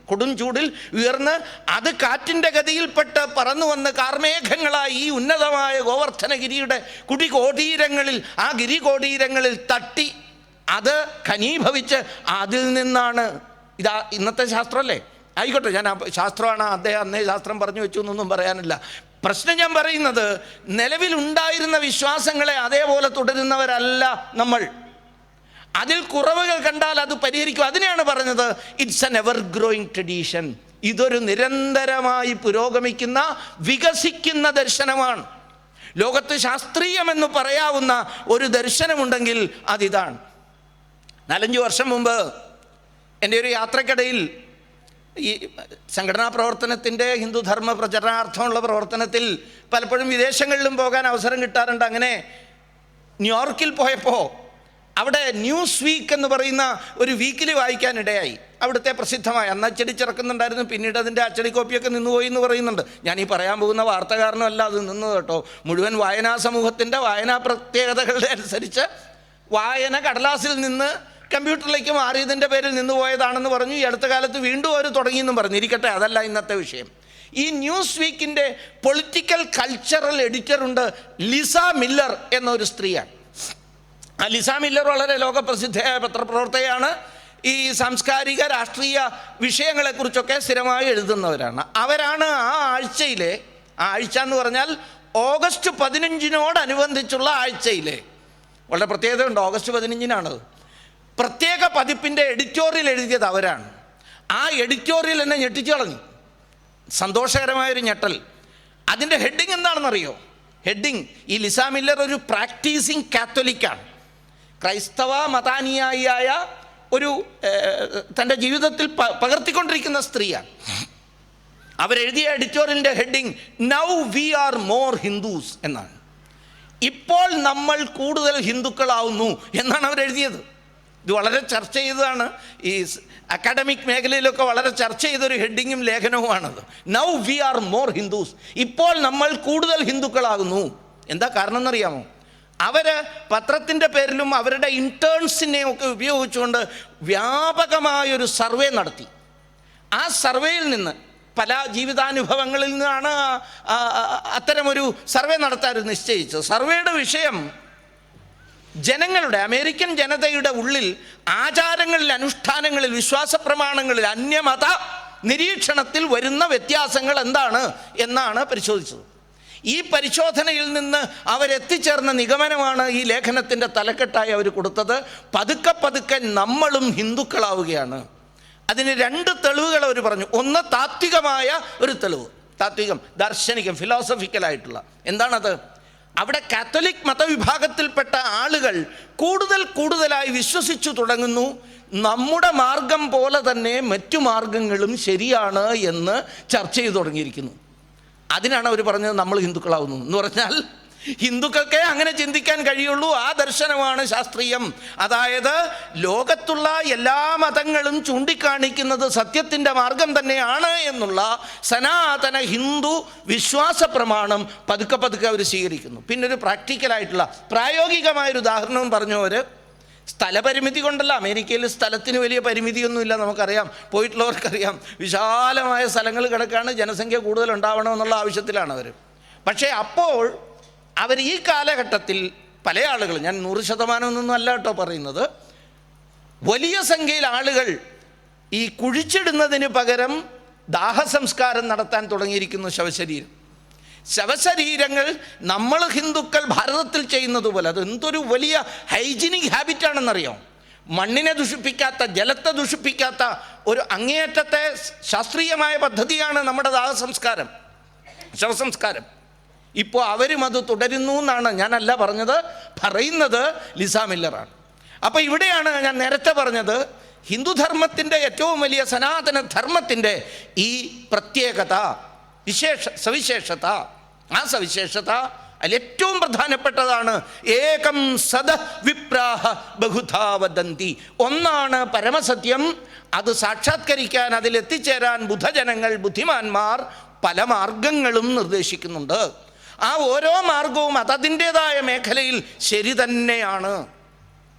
Speaker 1: കൊടും ചൂടിൽ ഉയർന്ന് അത് കാറ്റിൻ്റെ ഗതിയിൽപ്പെട്ട് പറന്നു വന്ന് കാർമേഘങ്ങളായി ഈ ഉന്നതമായ ഗോവർദ്ധനഗിരിയുടെ കുടികോടീരങ്ങളിൽ, ആ ഗിരികോടീരങ്ങളിൽ തട്ടി അത് ഘനീഭവിച്ച് അതിൽ നിന്നാണ്. ഇതാ ഇന്നത്തെ ശാസ്ത്രമല്ലേ? ആയിക്കോട്ടെ, ഞാൻ ശാസ്ത്രമാണ് അദ്ദേഹം അന്നേ ശാസ്ത്രം പറഞ്ഞു വെച്ചു എന്നൊന്നും പറയാനില്ല. പ്രശ്നം ഞാൻ പറയുന്നത്, നിലവിലുണ്ടായിരുന്ന വിശ്വാസങ്ങളെ അതേപോലെ തുടരുന്നവരല്ല നമ്മൾ. അതിൽ കുറവുകൾ കണ്ടാൽ അത് പരിഹരിക്കും. അതിനെയാണ് പറഞ്ഞത് it's an ever growing tradition. ഇതൊരു നിരന്തരമായി പുരോഗമിക്കുന്ന വികസിക്കുന്ന ദർശനമാണ്. ലോകത്ത് ശാസ്ത്രീയമെന്ന് പറയാവുന്ന ഒരു ദർശനമുണ്ടെങ്കിൽ അതിതാണ്. 4-5 വർഷം മുമ്പ് എൻ്റെ ഒരു യാത്രക്കിടയിൽ ഈ സംഘടനാ പ്രവർത്തനത്തിൻ്റെ ഹിന്ദുധർമ്മ പ്രചരണാർത്ഥമുള്ള പ്രവർത്തനത്തിൽ പലപ്പോഴും വിദേശങ്ങളിലും പോകാൻ അവസരം കിട്ടാറുണ്ട്. അങ്ങനെ ന്യൂയോർക്കിൽ പോയപ്പോൾ അവിടെ ന്യൂസ് വീക്ക് എന്ന് പറയുന്ന ഒരു വീക്കിലി വായിക്കാനിടയായി. അവിടുത്തെ പ്രസിദ്ധമായ, അന്ന് അച്ചടിച്ചിറക്കുന്നുണ്ടായിരുന്നു, പിന്നീട് അതിൻ്റെ അച്ചടി കോപ്പിയൊക്കെ നിന്നുപോയി എന്ന് പറയുന്നുണ്ട്. ഞാനീ പറയാൻ പോകുന്ന വാർത്ത കാരണമല്ല അത് നിന്നത് കേട്ടോ. മുഴുവൻ വായനാ സമൂഹത്തിൻ്റെ വായനാ പ്രത്യേകതകളുടെ അനുസരിച്ച് വായന കടലാസിൽ നിന്ന് കമ്പ്യൂട്ടറിലേക്ക് മാറിയതിൻ്റെ പേരിൽ നിന്ന് പോയതാണെന്ന് പറഞ്ഞു. ഈ അടുത്ത കാലത്ത് വീണ്ടും അവർ തുടങ്ങിയെന്നും പറഞ്ഞു. ഇരിക്കട്ടെ, അതല്ല ഇന്നത്തെ വിഷയം. ഈ ന്യൂസ് വീക്കിൻ്റെ പൊളിറ്റിക്കൽ കൾച്ചറൽ എഡിറ്ററുണ്ട്, ലിസ മില്ലർ എന്നൊരു സ്ത്രീയാണ്. ആ ലിസ മില്ലർ വളരെ ലോകപ്രസിദ്ധയായ പത്രപ്രവർത്തകയാണ്. ഈ സാംസ്കാരിക രാഷ്ട്രീയ വിഷയങ്ങളെക്കുറിച്ചൊക്കെ സ്ഥിരമായി എഴുതുന്നവരാണ്. അവരാണ് ആ ആഴ്ചയിലെ, ആ ആഴ്ച എന്ന് പറഞ്ഞാൽ ഓഗസ്റ്റ് 15-നോടനുബന്ധിച്ചുള്ള ആഴ്ചയിലെ വളരെ പ്രത്യേകതയുണ്ട്. ഓഗസ്റ്റ് 15-നാണത്. പ്രത്യേക പതിപ്പിൻ്റെ എഡിറ്റോറിയൽ എഴുതിയത് അവരാണ്. ആ എഡിറ്റോറിയൽ എന്നെ ഞെട്ടിച്ചു കളഞ്ഞു. സന്തോഷകരമായൊരു ഞെട്ടൽ. അതിൻ്റെ ഹെഡിങ് എന്താണെന്നറിയോ? ഹെഡിങ്, ഈ ലിസ മില്ലർ ഒരു പ്രാക്ടീസിങ് കാത്തോലിക്കാണ്. ക്രൈസ്തവ മതാനുയായിയായ ഒരു തൻ്റെ ജീവിതത്തിൽ പകർത്തിക്കൊണ്ടിരിക്കുന്ന സ്ത്രീയാണ്. അവരെഴുതിയ എഡിറ്റോറിയലിൻ്റെ heading now we are more Hindus എന്നാണ്. ഇപ്പോൾ നമ്മൾ കൂടുതൽ ഹിന്ദുക്കളാവുന്നു എന്നാണ് അവരെഴുതിയത്. ഇത് വളരെ ചർച്ച ചെയ്തതാണ്. ഈ അക്കാഡമിക് മേഖലയിലൊക്കെ വളരെ ചർച്ച ചെയ്തൊരു ഹെഡിങ്ങും ലേഖനവുമാണത്. Now we are more Hindus, ഇപ്പോൾ നമ്മൾ കൂടുതൽ ഹിന്ദുക്കളാകുന്നു. എന്താ കാരണം എന്നറിയാമോ? അവർ പത്രത്തിൻ്റെ പേരിലും അവരുടെ ഇൻറ്റേൺസിനെയും ഒക്കെ ഉപയോഗിച്ചുകൊണ്ട് വ്യാപകമായൊരു സർവേ നടത്തി. ആ സർവേയിൽ നിന്ന് പല ജീവിതാനുഭവങ്ങളിൽ നിന്നാണ് അത്തരമൊരു സർവേ നടത്താൻ നിശ്ചയിച്ചത്. സർവേയുടെ വിഷയം ജനങ്ങളുടെ, അമേരിക്കൻ ജനതയുടെ ഉള്ളിൽ ആചാരങ്ങളിൽ, അനുഷ്ഠാനങ്ങളിൽ, വിശ്വാസ പ്രമാണങ്ങളിൽ, അന്യമത നിരീക്ഷണത്തിൽ വരുന്ന വ്യത്യാസങ്ങൾ എന്താണ് എന്നാണ് പരിശോധിച്ചത്. ഈ പരിശോധനയിൽ നിന്ന് അവരെത്തിച്ചേർന്ന നിഗമനമാണ് ഈ ലേഖനത്തിൻ്റെ തലക്കെട്ടായി അവർ കൊടുത്തത്. പതുക്കെ പതുക്കെ നമ്മളും ഹിന്ദുക്കളാവുകയാണ്. അതിന് 2 തെളിവുകൾ അവർ പറഞ്ഞു. ഒന്ന് താത്വികമായ ഒരു തെളിവ്, താത്വികം, ദാർശനികം, ഫിലോസഫിക്കലായിട്ടുള്ള. എന്താണത്? അവിടെ കാത്തലിക് മതവിഭാഗത്തിൽപ്പെട്ട ആളുകൾ കൂടുതലായി വിശ്വസിച്ചു തുടങ്ങുന്നു, നമ്മുടെ മാർഗം പോലെ തന്നെ മറ്റു മാർഗങ്ങളും ശരിയാണ് എന്ന് ചർച്ച ചെയ്തു തുടങ്ങിയിരിക്കുന്നു. അതിനാണ് അവർ പറഞ്ഞത് നമ്മൾ ഹിന്ദുക്കളാവുന്നു എന്ന് പറഞ്ഞാൽ ഹിന്ദുക്കൾക്കേ അങ്ങനെ ചിന്തിക്കാൻ കഴിയുള്ളൂ. ആ ദർശനമാണ് ശാസ്ത്രീയം. അതായത് ലോകത്തുള്ള എല്ലാ മതങ്ങളും ചൂണ്ടിക്കാണിക്കുന്നത് സത്യത്തിൻ്റെ മാർഗം തന്നെയാണ് എന്നുള്ള സനാതന ഹിന്ദു വിശ്വാസ പ്രമാണം പതുക്കെ പതുക്കെ അവർ സ്വീകരിക്കുന്നു. പിന്നെ ഒരു പ്രാക്ടിക്കലായിട്ടുള്ള പ്രായോഗികമായൊരു ഉദാഹരണവും പറഞ്ഞവർ, സ്ഥലപരിമിതി കൊണ്ടല്ല. അമേരിക്കയിൽ സ്ഥലത്തിന് വലിയ പരിമിതിയൊന്നുമില്ല, നമുക്കറിയാം, പോയിട്ടുള്ളവർക്കറിയാം. വിശാലമായ സ്ഥലങ്ങൾ കിടക്കാണ്, ജനസംഖ്യ കൂടുതലുണ്ടാവണമെന്നുള്ള ആവശ്യത്തിലാണ് അവർ. പക്ഷേ അപ്പോൾ അവർ ഈ കാലഘട്ടത്തിൽ പല ആളുകൾ, ഞാൻ 100% അല്ല കേട്ടോ പറയുന്നത്, വലിയ സംഖ്യയിൽ ആളുകൾ ഈ കുഴിച്ചിടുന്നതിന് പകരം ദാഹസംസ്കാരം നടത്താൻ തുടങ്ങിയിരിക്കുന്നു. ശവശരീരങ്ങൾ നമ്മൾ ഹിന്ദുക്കൾ ഭാരതത്തിൽ ചെയ്യുന്നത് പോലെ, അത് എന്തൊരു വലിയ ഹൈജീനിക് ഹാബിറ്റാണെന്നറിയാം. മണ്ണിനെ ദുഷിപ്പിക്കാത്ത, ജലത്തെ ദുഷിപ്പിക്കാത്ത ഒരു അങ്ങേയറ്റത്തെ ശാസ്ത്രീയമായ പദ്ധതിയാണ് നമ്മുടെ ദാഹസംസ്കാരം, ശവസംസ്കാരം. ഇപ്പോൾ അവരും അത് തുടരുന്നു എന്നാണ്, ഞാനല്ല പറഞ്ഞത്, പറയുന്നത് ലിസ മില്ലറാണ്. അപ്പോൾ ഇവിടെയാണ് ഞാൻ നേരത്തെ പറഞ്ഞത്, ഹിന്ദുധർമ്മത്തിൻ്റെ ഏറ്റവും വലിയ സനാതന ധർമ്മത്തിൻ്റെ ഈ പ്രത്യേകത, സവിശേഷത. ആ സവിശേഷത അതിലേറ്റവും പ്രധാനപ്പെട്ടതാണ് ഏകം സദ വിപ്രാഹ ബഹുധാ വദന്തി. ഒന്നാണ് പരമസത്യം. അത് സാക്ഷാത്കരിക്കാൻ, അതിലെത്തിച്ചേരാൻ ബുദ്ധജനങ്ങൾ, ബുദ്ധിമാന്മാർ പല മാർഗങ്ങളും നിർദ്ദേശിക്കുന്നുണ്ട്. ആ ഓരോ മാർഗവും അതതിൻ്റെതായ മേഖലയിൽ ശരി തന്നെയാണ്.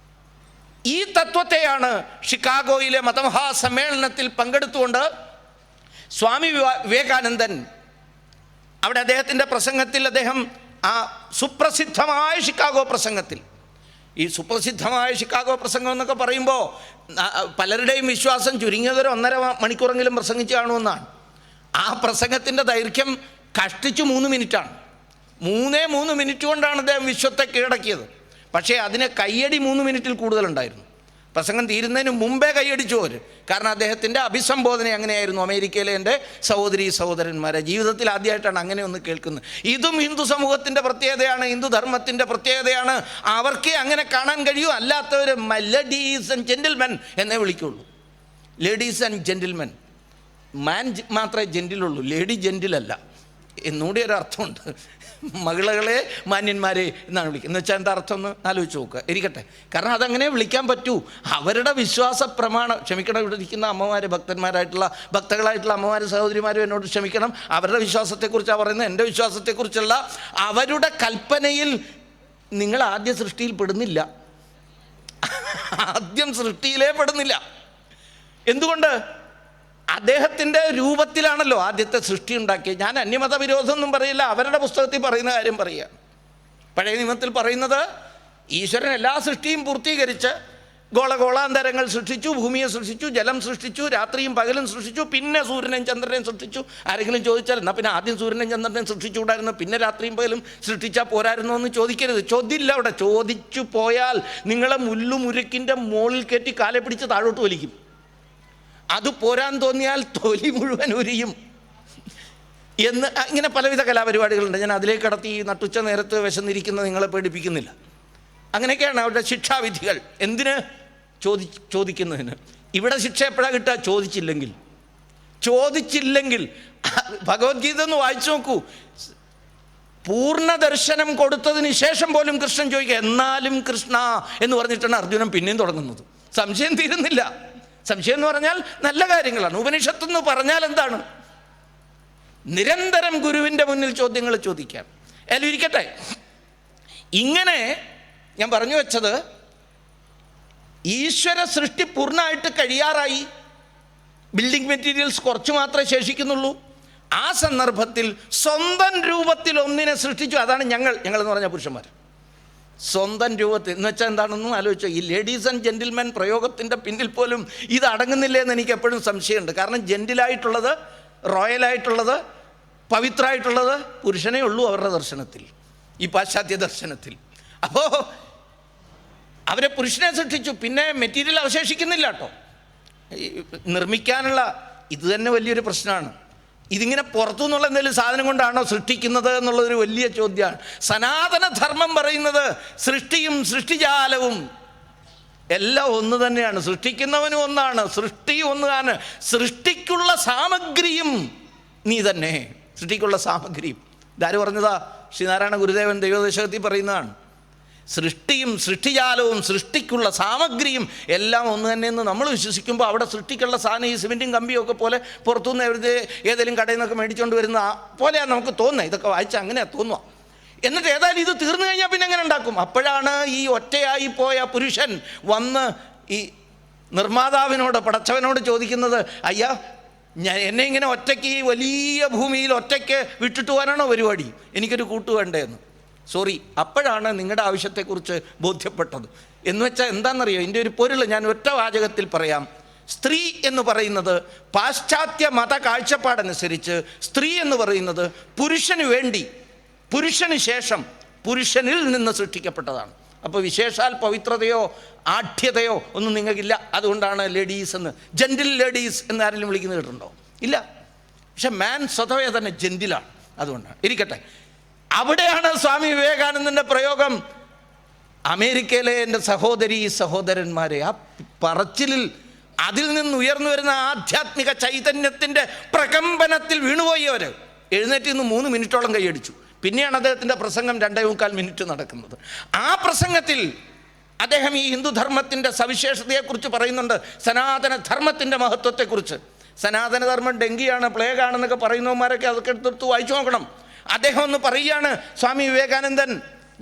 Speaker 1: ഈ തത്വത്തെയാണ് ഷിക്കാഗോയിലെ മതമഹാസമ്മേളനത്തിൽ പങ്കെടുത്തുകൊണ്ട് സ്വാമി വിവേകാനന്ദൻ അവിടെ അദ്ദേഹത്തിൻ്റെ പ്രസംഗത്തിൽ, അദ്ദേഹം ആ സുപ്രസിദ്ധമായ ഷിക്കാഗോ പ്രസംഗത്തിൽ, ഈ സുപ്രസിദ്ധമായ ഷിക്കാഗോ പ്രസംഗം എന്നൊക്കെ പറയുമ്പോൾ പലരുടെയും വിശ്വാസം ചുരുങ്ങിയതൊരു 1.5 മണിക്കൂറെങ്കിലും പ്രസംഗിച്ച് കാണുമെന്നാണ്. ആ പ്രസംഗത്തിൻ്റെ ദൈർഘ്യം കഷ്ടിച്ച് 3 മിനിറ്റാണ്. 3 മിനിറ്റ് കൊണ്ടാണ് അദ്ദേഹം വിശ്വത്തെ കീഴടക്കിയത്. പക്ഷേ അതിന് കയ്യടി 3 മിനിറ്റിൽ കൂടുതലുണ്ടായിരുന്നു. പ്രസംഗം തീരുന്നതിന് മുമ്പേ കൈയടിച്ചു അവർ. കാരണം അദ്ദേഹത്തിൻ്റെ അഭിസംബോധന അങ്ങനെയായിരുന്നു. അമേരിക്കയിലെ എൻ്റെ സഹോദരീ സഹോദരന്മാരെ, ജീവിതത്തിൽ ആദ്യമായിട്ടാണ് അങ്ങനെ ഒന്ന് കേൾക്കുന്നത്. ഇതും ഹിന്ദു സമൂഹത്തിൻ്റെ പ്രത്യേകതയാണ്, ഹിന്ദുധർമ്മത്തിൻ്റെ പ്രത്യേകതയാണ്. അവർക്കേ അങ്ങനെ കാണാൻ കഴിയൂ. അല്ലാത്തവർ ലേഡീസ് ആൻഡ് ജെൻറ്റിൽമെൻ എന്നേ വിളിക്കുള്ളൂ. Ladies and gentlemen. മാൻ മാത്രമേ ജെൻറ്റിലുള്ളൂ, ലേഡി ജെൻറ്റിലല്ല. എന്നൂടെ ഒരർത്ഥമുണ്ട്. മകളെ മാന്യന്മാരെ എന്നാണ് വിളിക്കുന്നത്. എന്ന് വെച്ചാൽ എന്താ അർത്ഥം എന്ന് ആലോചിച്ച് നോക്കുക. ഇരിക്കട്ടെ, കാരണം അതങ്ങനെ വിളിക്കാൻ പറ്റൂ. അവരുടെ വിശ്വാസ പ്രമാണം, ക്ഷമിക്കണം, ഇവിടെ ഇരിക്കുന്ന അമ്മമാർ, ഭക്തകളായിട്ടുള്ള അമ്മമാർ, സഹോദരിമാരും എന്നോട് ക്ഷമിക്കണം. അവരുടെ വിശ്വാസത്തെക്കുറിച്ചാണ് പറയുന്നത്, എൻ്റെ വിശ്വാസത്തെക്കുറിച്ചുള്ള അവരുടെ കൽപ്പനയിൽ നിങ്ങൾ ആദ്യ സൃഷ്ടിയിൽ പെടുന്നില്ല. ആദ്യം സൃഷ്ടിയിലേ പെടുന്നില്ല. എന്തുകൊണ്ട്? അദ്ദേഹത്തിൻ്റെ രൂപത്തിലാണല്ലോ ആദ്യത്തെ സൃഷ്ടി ഉണ്ടാക്കിയത്. ഞാൻ അന്യമത വിരോധമൊന്നും പറയില്ല, അവരുടെ പുസ്തകത്തിൽ പറയുന്ന കാര്യം പറയുക. പഴയ നിയമത്തിൽ പറയുന്നത് ഈശ്വരൻ എല്ലാ സൃഷ്ടിയും പൂർത്തീകരിച്ച് ഗോളാന്തരങ്ങൾ സൃഷ്ടിച്ചു, ഭൂമിയെ സൃഷ്ടിച്ചു, ജലം സൃഷ്ടിച്ചു, രാത്രിയും പകലും സൃഷ്ടിച്ചു, പിന്നെ സൂര്യനെയും ചന്ദ്രനെയും സൃഷ്ടിച്ചു. ആരെങ്കിലും ചോദിച്ചാൽ എന്നാൽ പിന്നെ ആദ്യം സൂര്യനെയും ചന്ദ്രനെയും സൃഷ്ടിച്ചുകൂടായിരുന്നു, പിന്നെ രാത്രിയും പകലും സൃഷ്ടിച്ചാൽ പോരായിരുന്നോ എന്ന് ചോദിക്കരുത്. ചോദ്യമില്ല അവിടെ. ചോദിച്ചു പോയാൽ നിങ്ങളെ മുള്ളുമുരുക്കിൻ്റെ മുകളിൽ കയറ്റി കാലെ പിടിച്ച് താഴോട്ട് വലിക്കും. അത് പോരാൻ തോന്നിയാൽ തൊലി മുഴുവൻ ഉരിയും എന്ന്. ഇങ്ങനെ പലവിധ കലാപരിപാടികളുണ്ട്. ഞാൻ അതിലേക്ക് കടത്തി നട്ടുച്ച നേരത്ത് വിശന്നിരിക്കുന്ന നിങ്ങളെ പേടിപ്പിക്കുന്നില്ല. അങ്ങനെയൊക്കെയാണ് അവരുടെ ശിക്ഷാവിധികൾ. എന്തിന്? ചോദിക്കുന്നതിന്. ഇവിടെ ശിക്ഷ എപ്പോഴാണ് കിട്ടുക? ചോദിച്ചില്ലെങ്കിൽ. ഭഗവത്ഗീത ഒന്ന് വായിച്ചു നോക്കൂ. പൂർണ്ണ ദർശനം കൊടുത്തതിന് ശേഷം പോലും കൃഷ്ണൻ ചോദിക്കുക, എന്നാലും കൃഷ്ണ എന്ന് പറഞ്ഞിട്ടാണ് അർജുനൻ പിന്നെയും തുടങ്ങുന്നത്. സംശയം തീരുന്നില്ല. സംശയം എന്ന് പറഞ്ഞാൽ നല്ല കാര്യങ്ങളാണ്. ഉപനിഷത്തെന്ന് പറഞ്ഞാൽ എന്താണ്? നിരന്തരം ഗുരുവിൻ്റെ മുന്നിൽ ചോദ്യങ്ങൾ ചോദിക്കാം. എല്ലാം ഇരിക്കട്ടെ. ഇങ്ങനെ ഞാൻ പറഞ്ഞു വെച്ചത്, ഈശ്വര സൃഷ്ടി പൂർണ്ണമായിട്ട് കഴിയാറായി. ബിൽഡിംഗ് മെറ്റീരിയൽസ് കുറച്ച് മാത്രമേ ശേഷിക്കുന്നുള്ളൂ. ആ സന്ദർഭത്തിൽ സ്വന്തം രൂപത്തിൽ ഒന്നിനെ സൃഷ്ടിച്ചു. അതാണ് ഞങ്ങൾ എന്ന് പറഞ്ഞ പുരുഷന്മാർ. സ്വന്തം രൂപത്തിൽ എന്ന് വെച്ചാൽ എന്താണെന്നും ആലോചിച്ചോ. ഈ ലേഡീസ് ആൻഡ് ജെൻറ്റിൽമെൻ പ്രയോഗത്തിൻ്റെ പിന്നിൽ പോലും ഇത് അടങ്ങുന്നില്ലേ എന്ന് എനിക്ക് എപ്പോഴും സംശയമുണ്ട്. കാരണം ജെൻറ്റിലായിട്ടുള്ളത്, റോയലായിട്ടുള്ളത്, പവിത്രമായിട്ടുള്ളത് പുരുഷനേ ഉള്ളൂ അവരുടെ ദർശനത്തിൽ, ഈ പാശ്ചാത്യ ദർശനത്തിൽ. അപ്പോൾ അവരെ പുരുഷനെ സൃഷ്ടിച്ചു, പിന്നെ മെറ്റീരിയൽ അവശേഷിക്കുന്നില്ല കേട്ടോ. നിർമ്മിക്കാനുള്ള ഇത് തന്നെ വലിയൊരു പ്രശ്നമാണ്. ഇതിങ്ങനെ പുറത്തു നിന്നുള്ള എന്തെങ്കിലും സാധനം കൊണ്ടാണോ സൃഷ്ടിക്കുന്നത് എന്നുള്ളതൊരു വലിയ ചോദ്യമാണ്. സനാതനധർമ്മം പറയുന്നത് സൃഷ്ടിയും സൃഷ്ടിജാലവും എല്ലാം ഒന്ന് തന്നെയാണ്. സൃഷ്ടിക്കുന്നവനും ഒന്നാണ്, സൃഷ്ടിയും ഒന്നാണ്. സൃഷ്ടിക്കുള്ള സാമഗ്രിയും നീ തന്നെ. സൃഷ്ടിക്കുള്ള സാമഗ്രിയും ഇതാര് പറഞ്ഞതാ? ശ്രീനാരായണ ഗുരുദേവൻ ദൈവദശകത്തിൽ പറയുന്നതാണ്. സൃഷ്ടിയും സൃഷ്ടിജാലവും സൃഷ്ടിക്കുള്ള സാമഗ്രിയും എല്ലാം ഒന്ന് തന്നെയെന്ന് നമ്മൾ വിശ്വസിക്കുമ്പോൾ അവിടെ സൃഷ്ടിക്കുള്ള സാധനം ഈ സിമെൻറ്റും കമ്പിയും ഒക്കെ പോലെ പുറത്തുനിന്ന് ഏതെങ്കിലും കടയിൽ നിന്നൊക്കെ മേടിച്ചുകൊണ്ട് വരുന്ന പോലെയാണ് നമുക്ക് തോന്നുന്നത്. ഇതൊക്കെ വായിച്ചാൽ അങ്ങനെയാണ് തോന്നുക. എന്നിട്ട് ഏതായാലും ഇത് തീർന്നു കഴിഞ്ഞാൽ പിന്നെ എങ്ങനെ ഉണ്ടാക്കും? അപ്പോഴാണ് ഈ ഒറ്റയായി പോയ പുരുഷൻ വന്ന് ഈ നിർമ്മാതാവിനോട്, പടച്ചവനോട് ചോദിക്കുന്നത്, അയ്യാ എന്നെ ഇങ്ങനെ ഒറ്റയ്ക്ക് ഈ വലിയ ഭൂമിയിൽ ഒറ്റയ്ക്ക് വിട്ടിട്ട് പോകാനാണോ പരിപാടി? എനിക്കൊരു കൂട്ട് വേണ്ടേന്ന്. സോറി, അപ്പോഴാണ് നിങ്ങളുടെ ആവശ്യത്തെക്കുറിച്ച് ബോധ്യപ്പെട്ടത്. എന്ന് വെച്ചാൽ എന്താണെന്നറിയോ? ഇതിൻ്റെ ഒരു പൊരുൾ ഞാൻ ഒറ്റ വാചകത്തിൽ പറയാം. സ്ത്രീ എന്ന് പറയുന്നത് പാശ്ചാത്യ മത കാഴ്ചപ്പാടനുസരിച്ച് സ്ത്രീ എന്ന് പറയുന്നത് പുരുഷന് വേണ്ടി, പുരുഷന് ശേഷം, പുരുഷനിൽ നിന്ന് സൃഷ്ടിക്കപ്പെട്ടതാണ്. അപ്പോൾ വിശേഷാൽ പവിത്രതയോ ആഢ്യതയോ ഒന്നും നിങ്ങൾക്കില്ല. അതുകൊണ്ടാണ് ലേഡീസ് എന്ന്, ജെൻറ്റിൽ ലേഡീസ് എന്ന് ആരെങ്കിലും വിളിക്കുന്നത് കേട്ടിട്ടുണ്ടോ? ഇല്ല. പക്ഷെ മാൻ സ്വതവേ തന്നെ ജെൻറ്റിലാണ്. അതുകൊണ്ടാണ്. ഇരിക്കട്ടെ. അവിടെയാണ് സ്വാമി വിവേകാനന്ദൻ്റെ പ്രയോഗം. അമേരിക്കയിലെ എൻ്റെ സഹോദരന്മാരെ, ആ പറച്ചിലിൽ അതിൽ നിന്ന് ഉയർന്നു വരുന്ന ആധ്യാത്മിക ചൈതന്യത്തിൻ്റെ പ്രകമ്പനത്തിൽ വീണുപോയി അവർ. എഴുന്നേറ്റ് നിന്ന് 3 മിനിറ്റോളം കൈയടിച്ചു. പിന്നെയാണ് അദ്ദേഹത്തിൻ്റെ പ്രസംഗം 2.25 മിനിറ്റ് നടക്കുന്നത്. ആ പ്രസംഗത്തിൽ അദ്ദേഹം ഈ ഹിന്ദുധർമ്മത്തിൻ്റെ സവിശേഷതയെക്കുറിച്ച് പറയുന്നുണ്ട്, സനാതന ധർമ്മത്തിൻ്റെ മഹത്വത്തെക്കുറിച്ച്. സനാതനധർമ്മം ഡെങ്കിയാണ്, പ്ലേഗാണെന്നൊക്കെ പറയുന്നവന്മാരൊക്കെ അതൊക്കെ എടുത്തെടുത്ത് വായിച്ചു നോക്കണം. അദ്ദേഹം ഒന്ന് പറയുകയാണ്, സ്വാമി വിവേകാനന്ദൻ,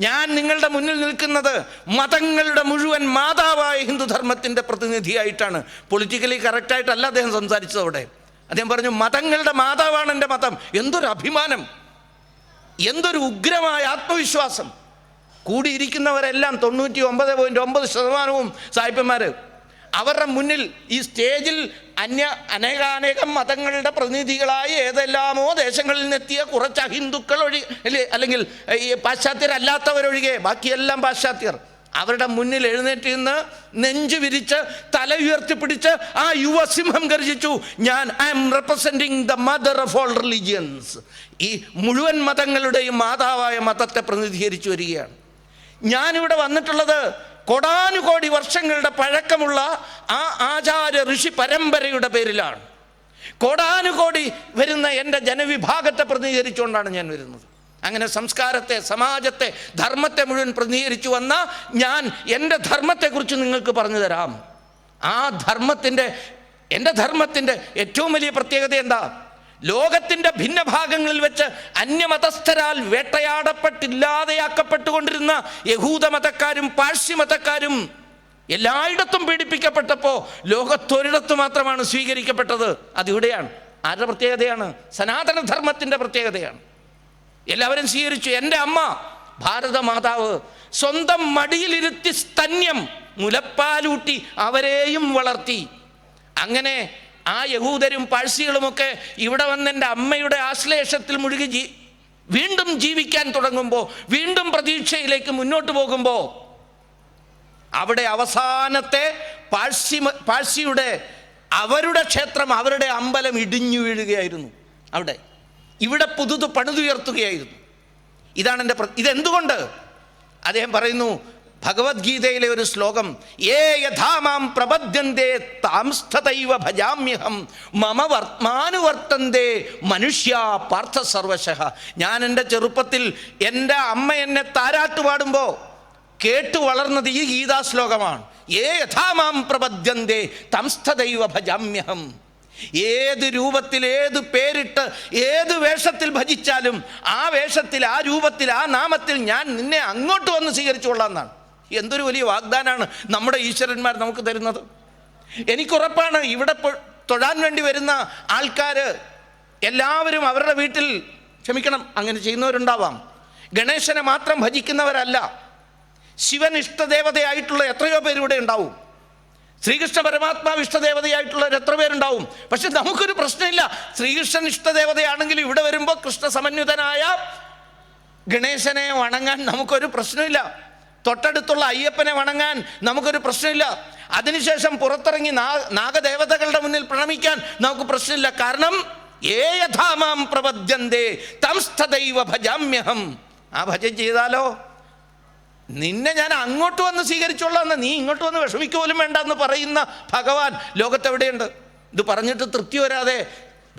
Speaker 1: ഞാൻ നിങ്ങളുടെ മുന്നിൽ നിൽക്കുന്നത് മതങ്ങളുടെ മുഴുവൻ മാതാവായ ഹിന്ദുധർമ്മത്തിൻ്റെ പ്രതിനിധിയായിട്ടാണ്. പൊളിറ്റിക്കലി കറക്റ്റായിട്ടല്ല അദ്ദേഹം സംസാരിച്ചത് അവിടെ. അദ്ദേഹം പറഞ്ഞു, മതങ്ങളുടെ മാതാവാണ് എൻ്റെ മതം. എന്തൊരു അഭിമാനം, എന്തൊരു ഉഗ്രമായ ആത്മവിശ്വാസം. കൂടിയിരിക്കുന്നവരെല്ലാം 99.9% സായിപ്പന്മാർ. അവരുടെ മുന്നിൽ ഈ സ്റ്റേജിൽ അനേകാനേകം മതങ്ങളുടെ പ്രതിനിധികളായി ഏതെല്ലാമോ ദേശങ്ങളിൽ നിന്നെത്തിയ കുറച്ച് അഹിന്ദുക്കൾ അല്ലെങ്കിൽ ഈ പാശ്ചാത്യരല്ലാത്തവരൊഴികെ ബാക്കിയെല്ലാം പാശ്ചാത്യർ. അവരുടെ മുന്നിൽ എഴുന്നേറ്റ് നിന്ന് നെഞ്ചു വിരിച്ച് തല ഉയർത്തിപ്പിടിച്ച് ആ യുവസിംഹം ഗർജിച്ചു, ഞാൻ I M representing the mother of all religions. ഈ മുഴുവൻ മതങ്ങളുടെയും മാതാവായ മതത്തെ പ്രതിനിധീകരിച്ചു വരികയാണ്. ഞാനിവിടെ വന്നിട്ടുള്ളത് കോടാനുകോടി വർഷങ്ങളുടെ പഴക്കമുള്ള ആ ആചാര്യ ഋഷി പരമ്പരയുടെ പേരിലാണ്. കോടാനുകോടി വരുന്ന എൻ്റെ ജനവിഭാഗത്തെ പ്രതിനിധീകരിച്ചുകൊണ്ടാണ് ഞാൻ വരുന്നത്. അങ്ങനെ സംസ്കാരത്തെ, സമാജത്തെ, ധർമ്മത്തെ മുഴുവൻ പ്രതിനിധീകരിച്ചു വന്ന ഞാൻ എൻ്റെ ധർമ്മത്തെക്കുറിച്ച് നിങ്ങൾക്ക് പറഞ്ഞു തരാം. ആ എൻ്റെ ധർമ്മത്തിൻ്റെ ഏറ്റവും വലിയ പ്രത്യേകത എന്താ? ലോകത്തിൻ്റെ ഭിന്ന ഭാഗങ്ങളിൽ വെച്ച് അന്യമതസ്ഥരാൽ വേട്ടയാടപ്പെട്ടില്ലാതെയാക്കപ്പെട്ടുകൊണ്ടിരുന്ന യഹൂദമതക്കാരും പാഴ്സ്യമതക്കാരും എല്ലായിടത്തും പീഡിപ്പിക്കപ്പെട്ടപ്പോൾ ലോകത്തൊരിടത്ത് മാത്രമാണ് സ്വീകരിക്കപ്പെട്ടത്. അതിവിടെയാണ്. ആരുടെ പ്രത്യേകതയാണ്? സനാതനധർമ്മത്തിൻ്റെ പ്രത്യേകതയാണ്. എല്ലാവരും സ്വീകരിച്ചു. എൻ്റെ അമ്മ ഭാരതമാതാവ് സ്വന്തം മടിയിലിരുത്തി സ്തന്യം മുലപ്പാലൂട്ടി അവരെയും വളർത്തി. അങ്ങനെ ആ യഹൂദരും പാഴ്സികളുമൊക്കെ ഇവിടെ വന്ന് എൻ്റെ അമ്മയുടെ ആശ്ലേഷത്തിൽ മുഴുകി വീണ്ടും ജീവിക്കാൻ തുടങ്ങുമ്പോൾ, വീണ്ടും പ്രതീക്ഷയിലേക്ക് മുന്നോട്ട് പോകുമ്പോൾ, അവിടെ അവസാനത്തെ പാഴ്സിയുടെ അവരുടെ ക്ഷേത്രം, അവരുടെ അമ്പലം ഇടിഞ്ഞു വീഴുകയായിരുന്നു. ഇവിടെ പണിതുയർത്തുകയായിരുന്നു. ഇതാണ് എൻ്റെ ഇതെന്തുകൊണ്ട്? അദ്ദേഹം പറയുന്നു, ഭഗവത്ഗീതയിലെ ഒരു ശ്ലോകം, യേ യഥാമാം പ്രപദ്യന്തേ താംസ്തൈവ ഭജാമ്യഹം മമ വർത്തമാനുവർത്തന്തേ മനുഷ്യാ പാർത്ഥ സർവശഃ. ഞാൻ എൻ്റെ ചെറുപ്പത്തിൽ എൻ്റെ അമ്മ എന്നെ താരാട്ട് പാടുമ്പോൾ കേട്ടു വളർന്നത് ഈ ഗീതാശ്ലോകമാണ്. യേ യഥാമാം പ്രപദ്യന്തേ താംസ്തൈവ ഭജാമ്യഹം. ഏത് രൂപത്തിൽ, ഏത് പേരിട്ട്, ഏത് വേഷത്തിൽ ഭജിച്ചാലും ആ വേഷത്തിൽ, ആ രൂപത്തിൽ, ആ നാമത്തിൽ ഞാൻ നിന്നെ അങ്ങോട്ട് വന്ന് സ്വീകരിച്ചുകൊള്ളാം എന്നാണ്. എന്തൊരു വലിയ വാഗ്ദാനമാണ് നമ്മുടെ ഈശ്വരന്മാർ നമുക്ക് തരുന്നത്. എനിക്കുറപ്പാണ് ഇവിടെ തൊഴാൻ വേണ്ടി വരുന്ന ആൾക്കാർ എല്ലാവരും അവരുടെ വീട്ടിൽ, ക്ഷമിക്കണം, അങ്ങനെ ചെയ്യുന്നവരുണ്ടാവാം, ഗണേശനെ മാത്രം ഭജിക്കുന്നവരല്ല. ശിവൻ ഇഷ്ടദേവതയായിട്ടുള്ള എത്രയോ പേരിവിടെ ഉണ്ടാവും. ശ്രീകൃഷ്ണ പരമാത്മാവ് ഇഷ്ടദേവതയായിട്ടുള്ളവർ എത്ര പേരുണ്ടാവും. പക്ഷെ നമുക്കൊരു പ്രശ്നമില്ല. ശ്രീകൃഷ്ണൻ ഇഷ്ടദേവതയാണെങ്കിൽ ഇവിടെ വരുമ്പോൾ കൃഷ്ണസമന്വിതനായ ഗണേശനെ വണങ്ങാൻ നമുക്കൊരു പ്രശ്നമില്ല. തൊട്ടടുത്തുള്ള അയ്യപ്പനെ വണങ്ങാൻ നമുക്കൊരു പ്രശ്നമില്ല. അതിനുശേഷം പുറത്തിറങ്ങി നാഗദേവതകളുടെ മുന്നിൽ പ്രണമിക്കാൻ നമുക്ക് പ്രശ്നമില്ല. കാരണം ഏ യഥാമാം പ്രപദ്യന്തേ തംസ്തദൈവ ഭജാമ്യഹം. ആ ഭജന ചെയ്താലോ നിന്നെ ഞാൻ അങ്ങോട്ട് വന്ന് സ്വീകരിച്ചോളാം, നീ ഇങ്ങോട്ട് വന്ന് വിഷമിക്കുക പോലും വേണ്ട എന്ന് പറയുന്ന ഭഗവാൻ ലോകത്തെവിടെയുണ്ട്? ഇത് പറഞ്ഞിട്ട് തൃപ്തി വരാതെ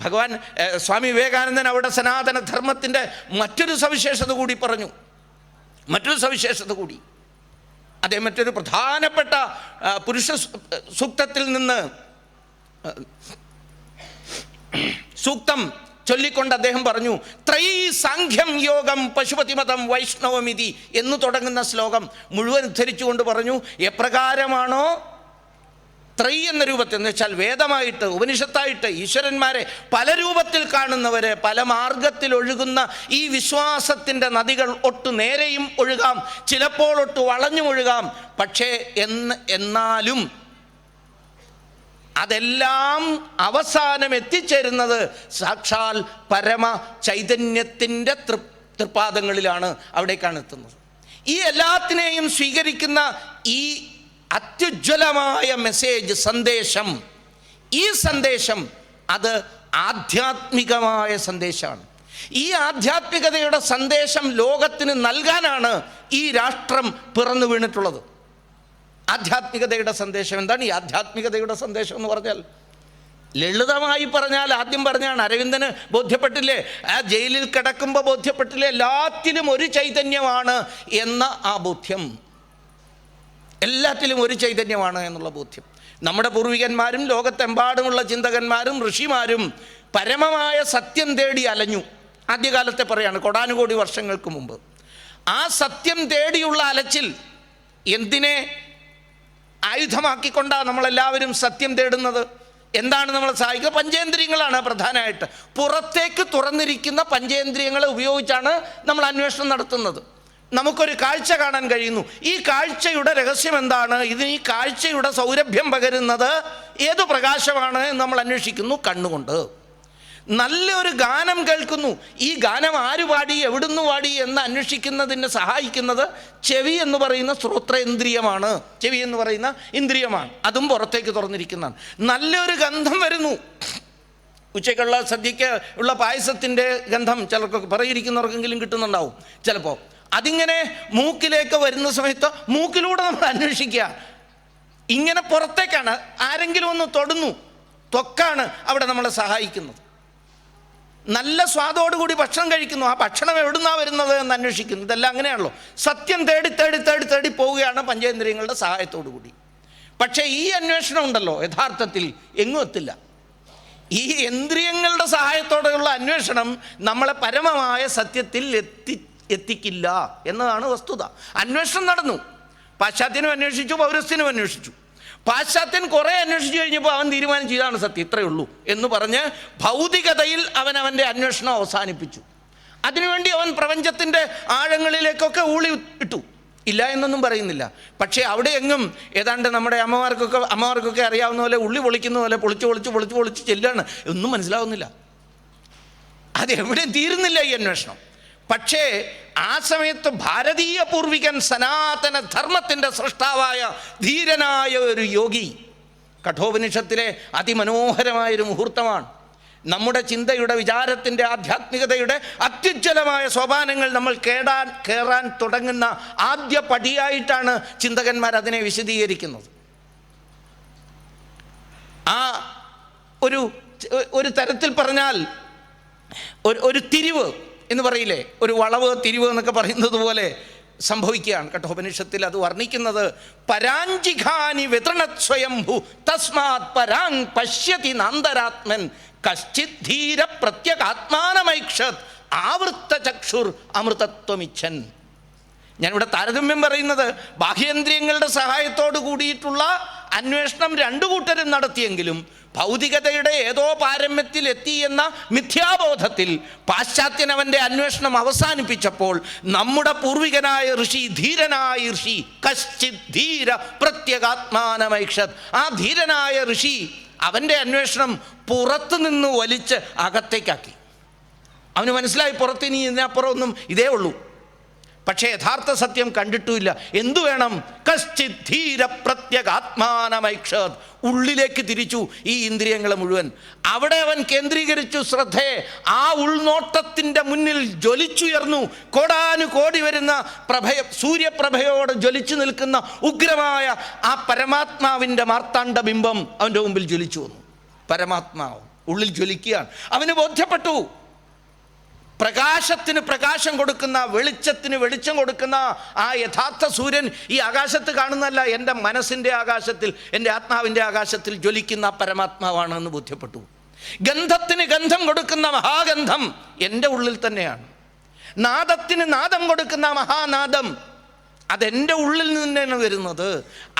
Speaker 1: ഭഗവാൻ സ്വാമി വിവേകാനന്ദൻ അവിടെ സനാതന ധർമ്മത്തിൻ്റെ മറ്റൊരു സവിശേഷത കൂടി പറഞ്ഞു. മറ്റൊരു സവിശേഷത കൂടി അദ്ദേഹം മറ്റൊരു പ്രധാനപ്പെട്ട പുരുഷ സൂക്തത്തിൽ നിന്ന് സൂക്തം ചൊല്ലിക്കൊണ്ട് അദ്ദേഹം പറഞ്ഞു, ത്രയീ സാഖ്യം യോഗം പശുപതിമതം വൈഷ്ണവമിതി എന്ന് തുടങ്ങുന്ന ശ്ലോകം മുഴുവൻ ഉദ്ധരിച്ചുകൊണ്ട് പറഞ്ഞു, എപ്രകാരമാണോ ത്രൈ എന്ന രൂപത്തിൽ, എന്ന് വെച്ചാൽ വേദമായിട്ട് ഉപനിഷത്തായിട്ട് ഈശ്വരന്മാരെ പല രൂപത്തിൽ കാണുന്നവരെ പല മാർഗത്തിൽ ഒഴുകുന്ന ഈ വിശ്വാസത്തിൻ്റെ നദികൾ ഒട്ടു നേരെയും ഒഴുകാം, ചിലപ്പോൾ ഒട്ടു വളഞ്ഞും ഒഴുകാം. പക്ഷേ എന്നാലും അതെല്ലാം അവസാനം എത്തിച്ചേരുന്നത് സാക്ഷാൽ പരമ ചൈതന്യത്തിൻ്റെ തൃപ്പാദങ്ങളിലാണ്, അവിടേക്കാണ് എത്തുന്നത്. ഈ എല്ലാത്തിനെയും സ്വീകരിക്കുന്ന ഈ അത്യുജ്വലമായ മെസ്സേജ്, സന്ദേശം, ഈ സന്ദേശം അത് ആധ്യാത്മികമായ സന്ദേശമാണ്. ഈ ആധ്യാത്മികതയുടെ സന്ദേശം ലോകത്തിന് നൽകാനാണ് ഈ രാഷ്ട്രം പിറന്നു വീണിട്ടുള്ളത്. ആധ്യാത്മികതയുടെ സന്ദേശം എന്താണ്? ഈ ആധ്യാത്മികതയുടെ സന്ദേശം എന്ന് പറഞ്ഞാൽ, ലളിതമായി പറഞ്ഞാൽ, ആദ്യം പറഞ്ഞാണ് അരവിന്ദന് ബോധ്യപ്പെട്ടില്ലേ, ആ ജയിലിൽ കിടക്കുമ്പോൾ ബോധ്യപ്പെട്ടില്ലേ, എല്ലാത്തിലും ഒരു ചൈതന്യമാണ് എന്ന ആ ബോധ്യം, എല്ലാത്തിലും ഒരു ചൈതന്യമാണ് എന്നുള്ള ബോധ്യം. നമ്മുടെ പൂർവികന്മാരും ലോകത്തെമ്പാടുമുള്ള ചിന്തകന്മാരും ഋഷിമാരും പരമമായ സത്യം തേടി അലഞ്ഞു. ആദ്യകാലത്തെ പറയാണ്, കോടാനുകോടി വർഷങ്ങൾക്ക് മുമ്പ്. ആ സത്യം തേടിയുള്ള അലച്ചിൽ എന്തിനെ ആയുധമാക്കിക്കൊണ്ടാണ് നമ്മളെല്ലാവരും സത്യം തേടുന്നത്? എന്താണ് നമ്മളെ സഹായിക്കുക? പഞ്ചേന്ദ്രിയങ്ങളാണ് പ്രധാനമായിട്ട്. പുറത്തേക്ക് തുറന്നിരിക്കുന്ന പഞ്ചേന്ദ്രിയങ്ങളെ ഉപയോഗിച്ചാണ് നമ്മൾ അന്വേഷണം നടത്തുന്നത്. നമുക്കൊരു കാഴ്ച കാണാൻ കഴിയുന്നു. ഈ കാഴ്ചയുടെ രഹസ്യം എന്താണ്? ഇതിന് ഈ കാഴ്ചയുടെ സൗരഭ്യം പകരുന്നത് ഏതു പ്രകാശമാണ് എന്ന് നമ്മൾ അന്വേഷിക്കുന്നു കണ്ണുകൊണ്ട്. നല്ലൊരു ഗാനം കേൾക്കുന്നു, ഈ ഗാനം ആര് പാടി, എവിടുന്ന് പാടി എന്ന് അന്വേഷിക്കുന്നതിന് സഹായിക്കുന്നത് ചെവി എന്ന് പറയുന്ന ശ്രോത്രേന്ദ്രിയമാണ്. ചെവി എന്ന് പറയുന്ന ഇന്ദ്രിയമാണ്, അതും പുറത്തേക്ക് തുറന്നിരിക്കുന്നതാണ്. നല്ലൊരു ഗന്ധം വരുന്നു, ഉച്ചയ്ക്കുള്ള സദ്യയ്ക്ക് ഉള്ള പായസത്തിൻ്റെ ഗന്ധം ചിലർക്കൊക്കെ പറയിരിക്കുന്നവർക്കെങ്കിലും കിട്ടുന്നുണ്ടാവും ചിലപ്പോൾ. അതിങ്ങനെ മൂക്കിലേക്ക് വരുന്ന സമയത്ത് മൂക്കിലൂടെ നമ്മൾ അന്വേഷിക്കുക, ഇങ്ങനെ പുറത്തേക്കാണ്. ആരെങ്കിലും ഒന്ന് തൊടുന്നു, ത്വക്കാണ് അവിടെ നമ്മളെ സഹായിക്കുന്നത്. നല്ല സ്വാദോടുകൂടി ഭക്ഷണം കഴിക്കുന്നു, ആ ഭക്ഷണം എവിടുന്നാണ് വരുന്നത് എന്ന് അന്വേഷിക്കുന്നു. ഇതെല്ലാം അങ്ങനെയാണല്ലോ. സത്യം തേടി തേടി തേടി തേടി പോവുകയാണ് പഞ്ചേന്ദ്രിയങ്ങളുടെ സഹായത്തോടു കൂടി. പക്ഷേ ഈ അന്വേഷണം ഉണ്ടല്ലോ, യഥാർത്ഥത്തിൽ എങ്ങും എത്തില്ല. ഈ ഇന്ദ്രിയങ്ങളുടെ സഹായത്തോടെയുള്ള അന്വേഷണം നമ്മളെ പരമമായ സത്യത്തിൽ എത്തിക്കില്ല എന്നതാണ് വസ്തുത. അന്വേഷണം നടന്നു, പാശ്ചാത്യനും അന്വേഷിച്ചു, പൗരസ്ത്യനും അന്വേഷിച്ചു. പാശ്ചാത്യൻ കുറേ അന്വേഷിച്ചു കഴിഞ്ഞപ്പോൾ അവൻ തീരുമാനിച്ചു ഇതാണ് സത്യം, ഇത്രയേ ഉള്ളൂ എന്ന് പറഞ്ഞ് ഭൗതികതയിൽ അവൻ്റെ അന്വേഷണം അവസാനിപ്പിച്ചു. അതിനുവേണ്ടി അവൻ പ്രപഞ്ചത്തിൻ്റെ ആഴങ്ങളിലേക്കൊക്കെ ഊളി ഇട്ടു, ഇല്ല എന്നൊന്നും പറയുന്നില്ല. പക്ഷേ അവിടെ എങ്ങും ഏതാണ്ട് നമ്മുടെ അമ്മമാർക്കൊക്കെ അറിയാവുന്ന പോലെ ഉള്ളി പൊളിക്കുന്ന പോലെ പൊളിച്ച് ചെല്ലാണ്, ഒന്നും മനസ്സിലാവുന്നില്ല. അതെവിടെയും തീരുന്നില്ല ഈ അന്വേഷണം. പക്ഷേ ആ സമയത്ത് ഭാരതീയ പൂർവികൻ, സനാതന ധർമ്മത്തിൻ്റെ സൃഷ്ടാവായ ധീരനായ ഒരു യോഗി, കഠോപനിഷത്തിലെ അതിമനോഹരമായൊരു മുഹൂർത്തമാണ്. നമ്മുടെ ചിന്തയുടെ, വിചാരത്തിൻ്റെ, ആധ്യാത്മികതയുടെ അത്യുജ്വലമായ സോപാനങ്ങൾ നമ്മൾ കയറാൻ തുടങ്ങുന്ന ആദ്യ പടിയായിട്ടാണ് ചിന്തകന്മാർ അതിനെ വിശദീകരിക്കുന്നത്. ആ ഒരു തരത്തിൽ പറഞ്ഞാൽ ഒരു തിരിവ് എന്ന് പറയില്ലേ, ഒരു വളവ്, തിരിവ് എന്നൊക്കെ പറയുന്നത് പോലെ സംഭവിക്കുകയാണ്. കഠോപനിഷത്തിൽ അത് വർണ്ണിക്കുന്നത് പരാഞ്ചിഖാനി വിതൃണത് സ്വയംഭു തസ്മാത് പരാങ് പശ്യതി നാന്തരാത്മൻ കശ്ചിത് ധീര പ്രത്യഗാത്മാനമൈക്ഷത് ആവൃത്ത ചക്ഷുർ അമൃതത്വമിച്ഛൻ. ഞാനിവിടെ താരതമ്യം പറയുന്നത് ബാഹ്യേന്ദ്രിയങ്ങളുടെ സഹായത്തോട് കൂടിയിട്ടുള്ള അന്വേഷണം രണ്ടു കൂട്ടരും നടത്തിയെങ്കിലും ഭൗതികതയുടെ ഏതോ പാരമ്യത്തിൽ എത്തി എന്ന മിഥ്യാബോധത്തിൽ പാശ്ചാത്യൻ അവൻ്റെ അന്വേഷണം അവസാനിപ്പിച്ചപ്പോൾ നമ്മുടെ പൂർവികനായ ഋഷി, ധീരനായ ഋഷി, കശ്ചിത് ധീര പ്രത്യഗാത്മാനമൈക്ഷത്, ആ ധീരനായ ഋഷി അവൻ്റെ അന്വേഷണം പുറത്തു നിന്ന് വലിച്ച് അകത്തേക്കാക്കി. അവന് മനസ്സിലായി പുറത്തിനി ഇതിനപ്പുറം ഒന്നും ഇതേ ഉള്ളൂ. പക്ഷേ യഥാർത്ഥ സത്യം കണ്ടിട്ടുമില്ല. എന്തു വേണം? കശ്ചിത് ധീര പ്രത്യഗാത്മാനമൈക്ഷത്, ഉള്ളിലേക്ക് തിരിച്ചു ഈ ഇന്ദ്രിയങ്ങളെ മുഴുവൻ. അവിടെ അവൻ കേന്ദ്രീകരിച്ചു ശ്രദ്ധയെ. ആ ഉൾനോട്ടത്തിൻ്റെ മുന്നിൽ ജ്വലിച്ചുയർന്നു. കോടാനുകോടി വരുന്ന സൂര്യപ്രഭയോടെ ജ്വലിച്ചു നിൽക്കുന്ന ഉഗ്രമായ ആ പരമാത്മാവിൻ്റെ മാർത്താണ്ഡ ബിംബം അവൻ്റെ മുമ്പിൽ ജ്വലിച്ചു വന്നു. പരമാത്മാവ് ഉള്ളിൽ ജ്വലിക്കുകയാണ്. അവന് ബോധ്യപ്പെട്ടു, പ്രകാശത്തിന് പ്രകാശം കൊടുക്കുന്ന, വെളിച്ചത്തിന് വെളിച്ചം കൊടുക്കുന്ന ആ യഥാർത്ഥ സൂര്യൻ ഈ ആകാശത്ത് കാണുന്നതല്ല, എൻ്റെ മനസ്സിൻ്റെ ആകാശത്തിൽ, എൻ്റെ ആത്മാവിൻ്റെ ആകാശത്തിൽ ജ്വലിക്കുന്ന പരമാത്മാവാണെന്ന് ബോധ്യപ്പെട്ടു. ഗന്ധത്തിന് ഗന്ധം കൊടുക്കുന്ന മഹാഗന്ധം എൻ്റെ ഉള്ളിൽ തന്നെയാണ്. നാദത്തിന് നാദം കൊടുക്കുന്ന മഹാനാദം അതെൻ്റെ ഉള്ളിൽ നിന്നാണ് വരുന്നത്.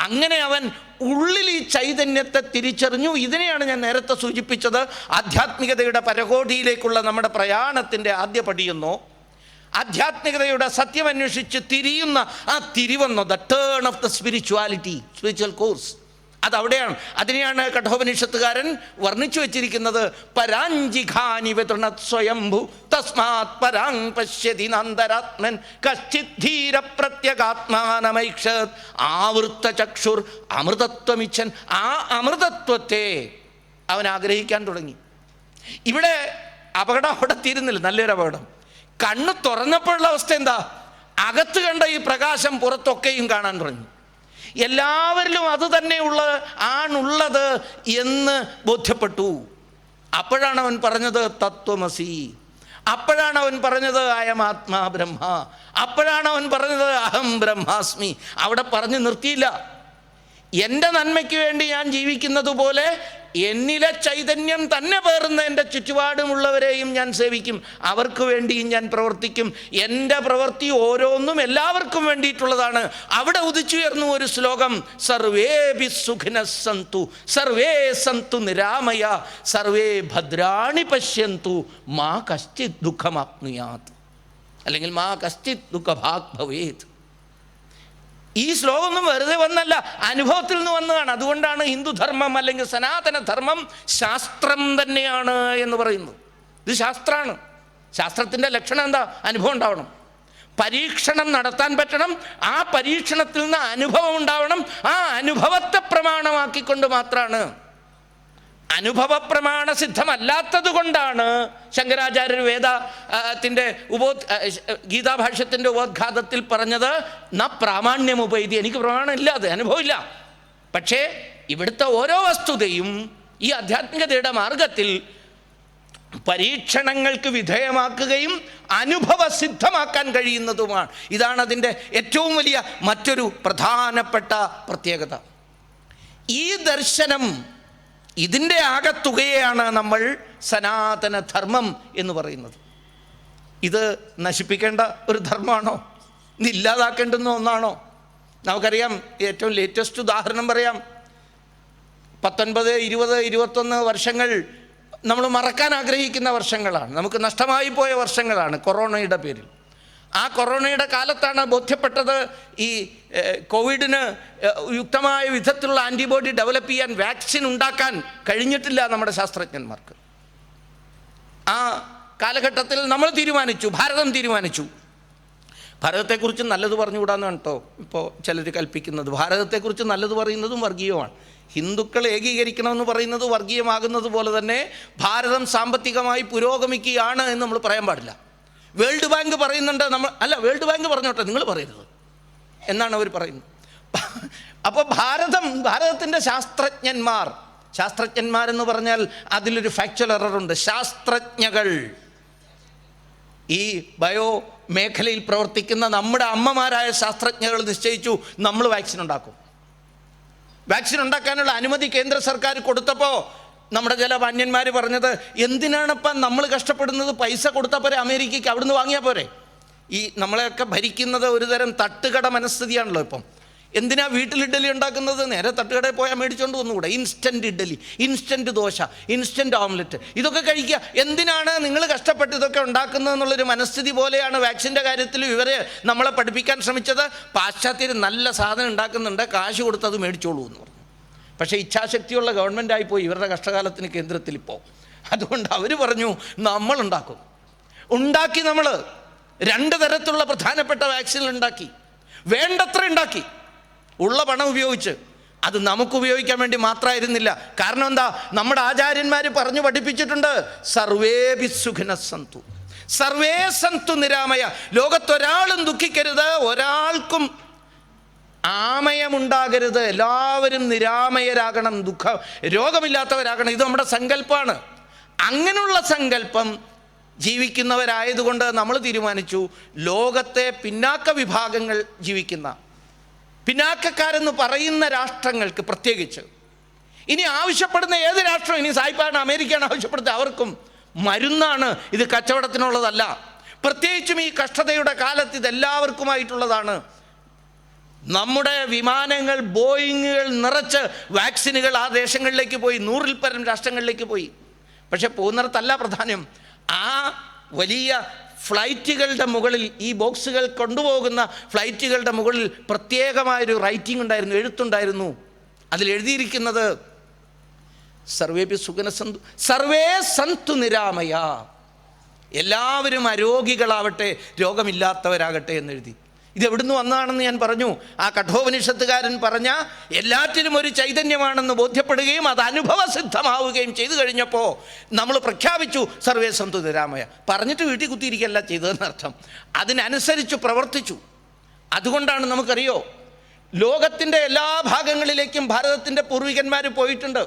Speaker 1: അങ്ങനെ അവൻ ഉള്ളിൽ ഈ ചൈതന്യത്തെ തിരിച്ചറിഞ്ഞു. ഇതിനെയാണ് ഞാൻ നേരത്തെ സൂചിപ്പിച്ചത്, ആധ്യാത്മികതയുടെ പരകോടിയിലേക്കുള്ള നമ്മുടെ പ്രയാണത്തിൻ്റെ ആദ്യ പടിയെന്നോ, ആധ്യാത്മികതയുടെ സത്യമന്വേഷിച്ച് തിരിയുന്ന ആ തിരിവെന്നോ, the turn of the spirituality, spiritual course, അതവിടെയാണ്. അതിനെയാണ് കഠോപനിഷത്തുകാരൻ വർണ്ണിച്ചു വെച്ചിരിക്കുന്നത്. പരാഞ്ചിഖാനി വിതൃണത് സ്വയംഭു തസ്മാത് പരാങ് പശ്യതി നന്തരാത്മൻ കശ്ചിത് ധീര പ്രത്യഗാത്മാനമൈക്ഷത് ആവൃത്ത ചക്ഷുർ അമൃതത്വമിച്ഛൻ. ആ അമൃതത്വത്തെ അവൻ ആഗ്രഹിക്കാൻ തുടങ്ങി. ഇവിടെ അപകടം അവിടെ തീരുന്നില്ല, നല്ലൊരു അപകടം. കണ്ണ് തുറന്നപ്പോഴുള്ള അവസ്ഥ എന്താ? അകത്ത് കണ്ട ഈ പ്രകാശം പുറത്തൊക്കെയും കാണാൻ തുടങ്ങി. എല്ലാവരിലും അത് തന്നെയുള്ള ആണുള്ളത് എന്ന് ബോധ്യപ്പെട്ടു. അപ്പോഴാണ് അവൻ പറഞ്ഞത് തത്വമസി. അപ്പോഴാണ് അവൻ പറഞ്ഞത് അയം ആത്മാ ബ്രഹ്മ. അപ്പോഴാണ് അവൻ പറഞ്ഞത് അഹം ബ്രഹ്മാസ്മി. അവിടെ പറഞ്ഞു നിർത്തിയില്ല. എൻ്റെ നന്മയ്ക്ക് വേണ്ടി ഞാൻ ജീവിക്കുന്നത് പോലെ എന്നിലെ ചൈതന്യം തന്നെ പേറുന്ന എൻ്റെ ചുറ്റുപാടുമുള്ളവരെയും ഞാൻ സേവിക്കും, അവർക്ക് വേണ്ടിയും ഞാൻ പ്രവർത്തിക്കും. എൻ്റെ പ്രവൃത്തി ഓരോന്നും എല്ലാവർക്കും വേണ്ടിയിട്ടുള്ളതാണ്. അവിടെ ഉദിച്ചുയർന്നു ഒരു ശ്ലോകം, സർവേഭി സുഖിനഃ സന്തു സർവേ സന്തു നിരാമയ സർവേ ഭദ്രാണി പശ്യന്തു മാ കശ്ചിത് ദുഃഖമാപ്നുയാത്, അല്ലെങ്കിൽ മാ കശ്ചിത് ദുഃഖഭാഗ് ഭവേത്. ഈ ശ്ലോകമൊന്നും വെറുതെ വന്നല്ല, അനുഭവത്തിൽ നിന്ന് വന്നതാണ്. അതുകൊണ്ടാണ് ഹിന്ദുധർമ്മം അല്ലെങ്കിൽ സനാതനധർമ്മം ശാസ്ത്രം തന്നെയാണ് എന്ന് പറയുന്നത്. ഇത് ശാസ്ത്രമാണ്. ശാസ്ത്രത്തിൻ്റെ ലക്ഷണം എന്താ? അനുഭവം ഉണ്ടാവണം, പരീക്ഷണം നടത്താൻ പറ്റണം, ആ പരീക്ഷണത്തിൽ നിന്ന് അനുഭവം ഉണ്ടാവണം. ആ അനുഭവത്തെ പ്രമാണമാക്കിക്കൊണ്ട് മാത്രമാണ്. അനുഭവ പ്രമാണ സിദ്ധമല്ലാത്തത് കൊണ്ടാണ് ശങ്കരാചാര്യർ വേദത്തിൻ്റെ ഗീതാഭാഷ്യത്തിൻ്റെ ഉപോദ്ഘാതത്തിൽ പറഞ്ഞത് ന പ്രാമാണ്യമുപൈതി. എനിക്ക് പ്രമാണം ഇല്ല, അത് അനുഭവമില്ല. പക്ഷേ ഇവിടുത്തെ ഓരോ വസ്തുതയും ഈ ആധ്യാത്മികതയുടെ മാർഗത്തിൽ പരീക്ഷണങ്ങൾക്ക് വിധേയമാക്കുകയും അനുഭവസിദ്ധമാക്കാൻ കഴിയുന്നതുമാണ്. ഇതാണ് അതിൻ്റെ ഏറ്റവും വലിയ മറ്റൊരു പ്രധാനപ്പെട്ട പ്രത്യേകത. ഈ ദർശനം, ഇതിൻ്റെ ആകത്തുകയാണ് നമ്മൾ സനാതനധർമ്മം എന്ന് പറയുന്നത്. ഇത് നശിപ്പിക്കേണ്ട ഒരു ധർമ്മമാണോ? ഇത് ഇല്ലാതാക്കേണ്ടുന്ന ഒന്നാണോ? നമുക്കറിയാം, ഏറ്റവും ലേറ്റസ്റ്റ് ഉദാഹരണം പറയാം. 19, 20, 21 വർഷങ്ങൾ നമ്മൾ മറക്കാൻ ആഗ്രഹിക്കുന്ന വർഷങ്ങളാണ്, നമുക്ക് നഷ്ടമായി പോയ വർഷങ്ങളാണ് കൊറോണയുടെ പേരിൽ. ആ കൊറോണയുടെ കാലത്താണ് ബോധ്യപ്പെട്ടത് ഈ കോവിഡിന് യുക്തമായ വിധത്തിലുള്ള ആൻറ്റിബോഡി ഡെവലപ്പ് ചെയ്യാൻ, വാക്സിൻ ഉണ്ടാക്കാൻ കഴിഞ്ഞിട്ടില്ല നമ്മുടെ ശാസ്ത്രജ്ഞന്മാർക്ക്. ആ കാലഘട്ടത്തിൽ നമ്മൾ തീരുമാനിച്ചു, ഭാരതം തീരുമാനിച്ചു, ഭാരതത്തെക്കുറിച്ച് നല്ലത് പറഞ്ഞുകൂടാന്നാണ് കേട്ടോ ഇപ്പോൾ ചിലർ കൽപ്പിക്കുന്നത്. ഭാരതത്തെക്കുറിച്ച് നല്ലത് പറയുന്നതും വർഗീയമാണ്. ഹിന്ദുക്കൾ ഏകീകരിക്കണമെന്ന് പറയുന്നത് വർഗീയമാകുന്നത് പോലെ തന്നെ ഭാരതം സാമ്പത്തികമായി പുരോഗമിക്കുകയാണ് എന്ന് നമ്മൾ പറയാൻ പാടില്ല. വേൾഡ് ബാങ്ക് പറയുന്നുണ്ട്, വേൾഡ് ബാങ്ക് പറഞ്ഞോട്ടെ, നിങ്ങൾ പറയരുത് എന്നാണ് അവർ പറയുന്നത്. അപ്പോൾ ഭാരതത്തിൻ്റെ ശാസ്ത്രജ്ഞന്മാരെന്ന് പറഞ്ഞാൽ അതിലൊരു ഫാക്ച്വൽ എററുണ്ട്. ശാസ്ത്രജ്ഞകൾ, ഈ ബയോ മേഖലയിൽ പ്രവർത്തിക്കുന്ന നമ്മുടെ അമ്മമാരായ ശാസ്ത്രജ്ഞകൾ നിശ്ചയിച്ചു നമ്മൾ വാക്സിൻ ഉണ്ടാക്കും. വാക്സിൻ ഉണ്ടാക്കാനുള്ള അനുമതി കേന്ദ്ര സർക്കാർ കൊടുത്തപ്പോൾ നമ്മുടെ ചില മാന്യന്മാർ പറഞ്ഞത്, എന്തിനാണിപ്പം നമ്മൾ കഷ്ടപ്പെടുന്നത്, പൈസ കൊടുത്താൽ പോരെ, അമേരിക്കയ്ക്ക് അവിടുന്ന് വാങ്ങിയാൽ പോരെ. ഈ നമ്മളെയൊക്കെ ഭരിക്കുന്നത് ഒരുതരം തട്ടുകട മനസ്ഥിതിയാണല്ലോ ഇപ്പം. എന്തിനാ വീട്ടിൽ ഇഡ്ഡലി ഉണ്ടാക്കുന്നത്? നേരെ തട്ടുകടയിൽ പോയാൽ മേടിച്ചുകൊണ്ട് വന്നുകൂടെ? Instant idli, instant dosa, instant omelette, ഇതൊക്കെ കഴിക്കുക. എന്തിനാണ് നിങ്ങൾ കഷ്ടപ്പെട്ട് ഇതൊക്കെ ഉണ്ടാക്കുന്നതെന്നുള്ളൊരു മനസ്ഥിതി പോലെയാണ് വാക്സിൻ്റെ കാര്യത്തിൽ ഇവരെ നമ്മളെ പഠിപ്പിക്കാൻ ശ്രമിച്ചത്. പാശ്ചാത്യർ നല്ല സാധനം ഉണ്ടാക്കുന്നുണ്ട്, കാശ് കൊടുത്ത് അത് മേടിച്ചോളൂ എന്ന് പറഞ്ഞു. പക്ഷേ ഇച്ഛാശക്തിയുള്ള ഗവൺമെൻറ്റായിപ്പോയി ഇവരുടെ കഷ്ടകാലത്തിന് കേന്ദ്രത്തിൽ ഇപ്പോൾ. അതുകൊണ്ട് അവർ പറഞ്ഞു നമ്മളുണ്ടാക്കും. ഉണ്ടാക്കി. നമ്മൾ 2 തരത്തിലുള്ള പ്രധാനപ്പെട്ട വാക്സിനുകൾ ഉണ്ടാക്കി, വേണ്ടത്ര ഉണ്ടാക്കി, ഉള്ള പണം ഉപയോഗിച്ച്. അത് നമുക്ക് ഉപയോഗിക്കാൻ വേണ്ടി മാത്രമായിരുന്നില്ല. കാരണം എന്താ? നമ്മുടെ ആചാര്യന്മാർ പറഞ്ഞു പഠിപ്പിച്ചിട്ടുണ്ട്, സർവേഭി സുഖിനഃ സന്തു സർവേ സന്തു നിരാമയ. ലോകത്തൊരാളും ദുഃഖിക്കരുത്, ഒരാൾക്കും ആമയമുണ്ടാകരുത്, എല്ലാവരും നിരാമയരാകണം, രോഗമില്ലാത്തവരാകണം. ഇത് നമ്മുടെ സങ്കല്പമാണ്. അങ്ങനെയുള്ള സങ്കല്പം ജീവിക്കുന്നവരായതുകൊണ്ട് നമ്മൾ തീരുമാനിച്ചു, ലോകത്തെ പിന്നാക്ക വിഭാഗങ്ങൾ ജീവിക്കുന്ന, പിന്നാക്കക്കാരെന്ന് പറയുന്ന രാഷ്ട്രങ്ങൾക്ക് പ്രത്യേകിച്ച്, ഇനി ആവശ്യപ്പെടുന്ന ഏത് രാഷ്ട്രം, ഇനി സായിപ്പാണ് അമേരിക്കയാണ് ആവശ്യപ്പെടുന്നത്, അവർക്കും മരുന്നാണ് ഇത്, കച്ചവടത്തിനുള്ളതല്ല. പ്രത്യേകിച്ചും ഈ കഷ്ടതയുടെ കാലത്ത് ഇതെല്ലാവർക്കുമായിട്ടുള്ളതാണ്. നമ്മുടെ വിമാനങ്ങൾ, ബോയിങ്ങുകൾ നിറച്ച് വാക്സിനുകൾ ആ ദേശങ്ങളിലേക്ക് പോയി, 100-ൽ പരം രാഷ്ട്രങ്ങളിലേക്ക് പോയി. പക്ഷെ പോകുന്നിടത്തല്ല പ്രധാനം, ആ വലിയ ഫ്ലൈറ്റുകളുടെ മുകളിൽ, ഈ ബോക്സുകൾ കൊണ്ടുപോകുന്ന ഫ്ലൈറ്റുകളുടെ മുകളിൽ പ്രത്യേകമായൊരു റൈറ്റിംഗ് ഉണ്ടായിരുന്നു, എഴുത്തുണ്ടായിരുന്നു. അതിലെഴുതിയിരിക്കുന്നത് സർവേപി സുഖനസന്തു സർവേ സന്തു നിരാമയ, എല്ലാവരും അരോഗികളാവട്ടെ, രോഗമില്ലാത്തവരാകട്ടെ എന്നെഴുതി. ഇതെവിടുന്ന് വന്നതാണെന്ന് ഞാൻ പറഞ്ഞു. ആ കഠോപനിഷത്തുകാരൻ പറഞ്ഞ എല്ലാറ്റിനും ഒരു ചൈതന്യമാണെന്ന് ബോധ്യപ്പെടുകയും അത് അനുഭവസിദ്ധമാവുകയും ചെയ്തു കഴിഞ്ഞപ്പോൾ നമ്മൾ പ്രഖ്യാപിച്ചു സർവേ സന്തു നിരാമയ. പറഞ്ഞിട്ട് വീട്ടിൽ കുത്തിയിരിക്കല്ല ചെയ്തതെന്നർത്ഥം, അതിനനുസരിച്ച് പ്രവർത്തിച്ചു. അതുകൊണ്ടാണ് നമുക്കറിയോ, ലോകത്തിൻ്റെ എല്ലാ ഭാഗങ്ങളിലേക്കും ഭാരതത്തിൻ്റെ പൂർവികന്മാർ പോയിട്ടുണ്ട്.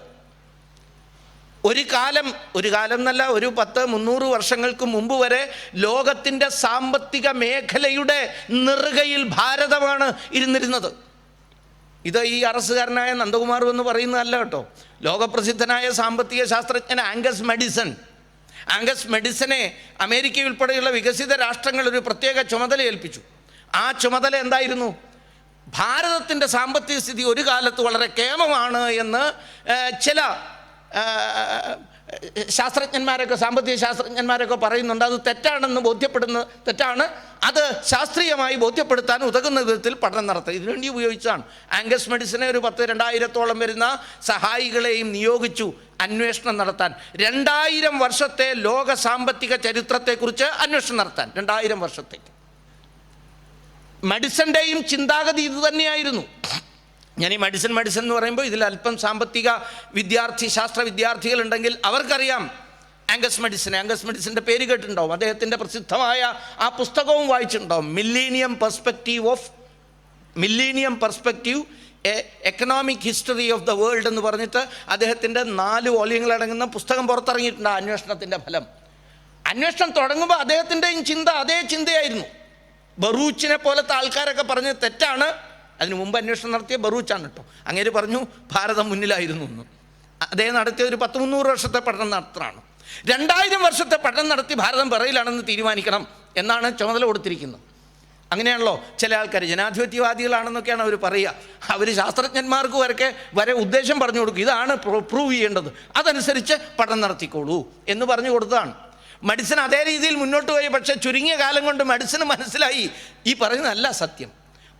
Speaker 1: ഒരു കാലം എന്നല്ല, ഒരു 100-300 വർഷങ്ങൾക്ക് മുമ്പ് വരെ ലോകത്തിൻ്റെ സാമ്പത്തിക മേഖലയുടെ നെറുകയിൽ ഭാരതമാണ് ഇരുന്നിരുന്നത്. ഇത് ഈ അറസ്റ്റുകാരനായ നന്ദകുമാർ എന്ന് പറയുന്നതല്ല കേട്ടോ. ലോകപ്രസിദ്ധനായ സാമ്പത്തിക ശാസ്ത്രജ്ഞൻ ആംഗസ് മെഡിസനെ അമേരിക്ക ഉൾപ്പെടെയുള്ള വികസിത രാഷ്ട്രങ്ങൾ ഒരു പ്രത്യേക ചുമതല ഏൽപ്പിച്ചു. ആ ചുമതല എന്തായിരുന്നു? ഭാരതത്തിൻ്റെ സാമ്പത്തിക സ്ഥിതി ഒരു കാലത്ത് വളരെ കേമമാണ് എന്ന് ചില ശാസ്ത്രജ്ഞന്മാരൊക്കെ, സാമ്പത്തിക ശാസ്ത്രജ്ഞന്മാരൊക്കെ പറയുന്നുണ്ട്. അത് തെറ്റാണ്. അത് ശാസ്ത്രീയമായി ബോധ്യപ്പെടുത്താൻ ഉതകുന്ന വിധത്തിൽ പഠനം നടത്തുക ഇതിനുവേണ്ടി ഉപയോഗിച്ചാണ്. ആംഗസ് മെഡിസിനെ ഒരു 1000-2000 വരുന്ന സഹായികളെയും നിയോഗിച്ചു അന്വേഷണം നടത്താൻ. 2000 വർഷത്തെ ലോക സാമ്പത്തിക ചരിത്രത്തെക്കുറിച്ച് അന്വേഷണം നടത്താൻ. 2000 വർഷത്തേക്ക് മെഡിസൻ്റെയും ചിന്താഗതി ഇത് തന്നെയായിരുന്നു. ഞാൻ ഈ മെഡിസിൻ എന്ന് പറയുമ്പോൾ ഇതിൽ അല്പം സാമ്പത്തിക ശാസ്ത്ര വിദ്യാർത്ഥികളുണ്ടെങ്കിൽ അവർക്കറിയാം ആംഗസ് മെഡിസിൻ്റെ പേര് കേട്ടിട്ടുണ്ടാവും. അദ്ദേഹത്തിൻ്റെ പ്രസിദ്ധമായ ആ പുസ്തകവും വായിച്ചിട്ടുണ്ടാവും, millennium perspective economic history of the world എന്ന് പറഞ്ഞിട്ട് അദ്ദേഹത്തിൻ്റെ 4 വോള്യങ്ങളടങ്ങുന്ന പുസ്തകം പുറത്തിറങ്ങിയിട്ടുണ്ട്. അന്വേഷണത്തിൻ്റെ ഫലം. അന്വേഷണം തുടങ്ങുമ്പോൾ അദ്ദേഹത്തിൻ്റെയും ചിന്ത അതേ ചിന്തയായിരുന്നു. ബറൂച്ചിനെ പോലത്തെ ആൾക്കാരൊക്കെ പറഞ്ഞ് തെറ്റാണ്. അതിനു മുമ്പ് അന്വേഷണം നടത്തിയ ബറൂച്ചാണ് കേട്ടോ. അങ്ങേര് പറഞ്ഞു ഭാരതം മുന്നിലായിരുന്നു എന്ന്. അദ്ദേഹം നടത്തിയ ഒരു 100-300 വർഷത്തെ പഠനം നടത്തുകയാണ്. 2000 വർഷത്തെ പഠനം നടത്തി ഭാരതം പിറയിലാണെന്ന് തീരുമാനിക്കണം എന്നാണ് ചുമതല കൊടുത്തിരിക്കുന്നത്. അങ്ങനെയാണല്ലോ ചില ആൾക്കാർ ജനാധിപത്യവാദികളാണെന്നൊക്കെയാണ് അവർ പറയുക. അവർ ശാസ്ത്രജ്ഞന്മാർക്ക് വരെ ഉദ്ദേശം പറഞ്ഞു കൊടുക്കും, ഇതാണ് പ്രൂവ് ചെയ്യേണ്ടത്, അതനുസരിച്ച് പഠനം നടത്തിക്കോളൂ എന്ന് പറഞ്ഞു കൊടുത്തതാണ്. മെഡിസിൻ അതേ രീതിയിൽ മുന്നോട്ട് പോയി. പക്ഷേ ചുരുങ്ങിയ കാലം കൊണ്ട് മെഡിസിന് മനസ്സിലായി ഈ പറയുന്നതല്ല സത്യം.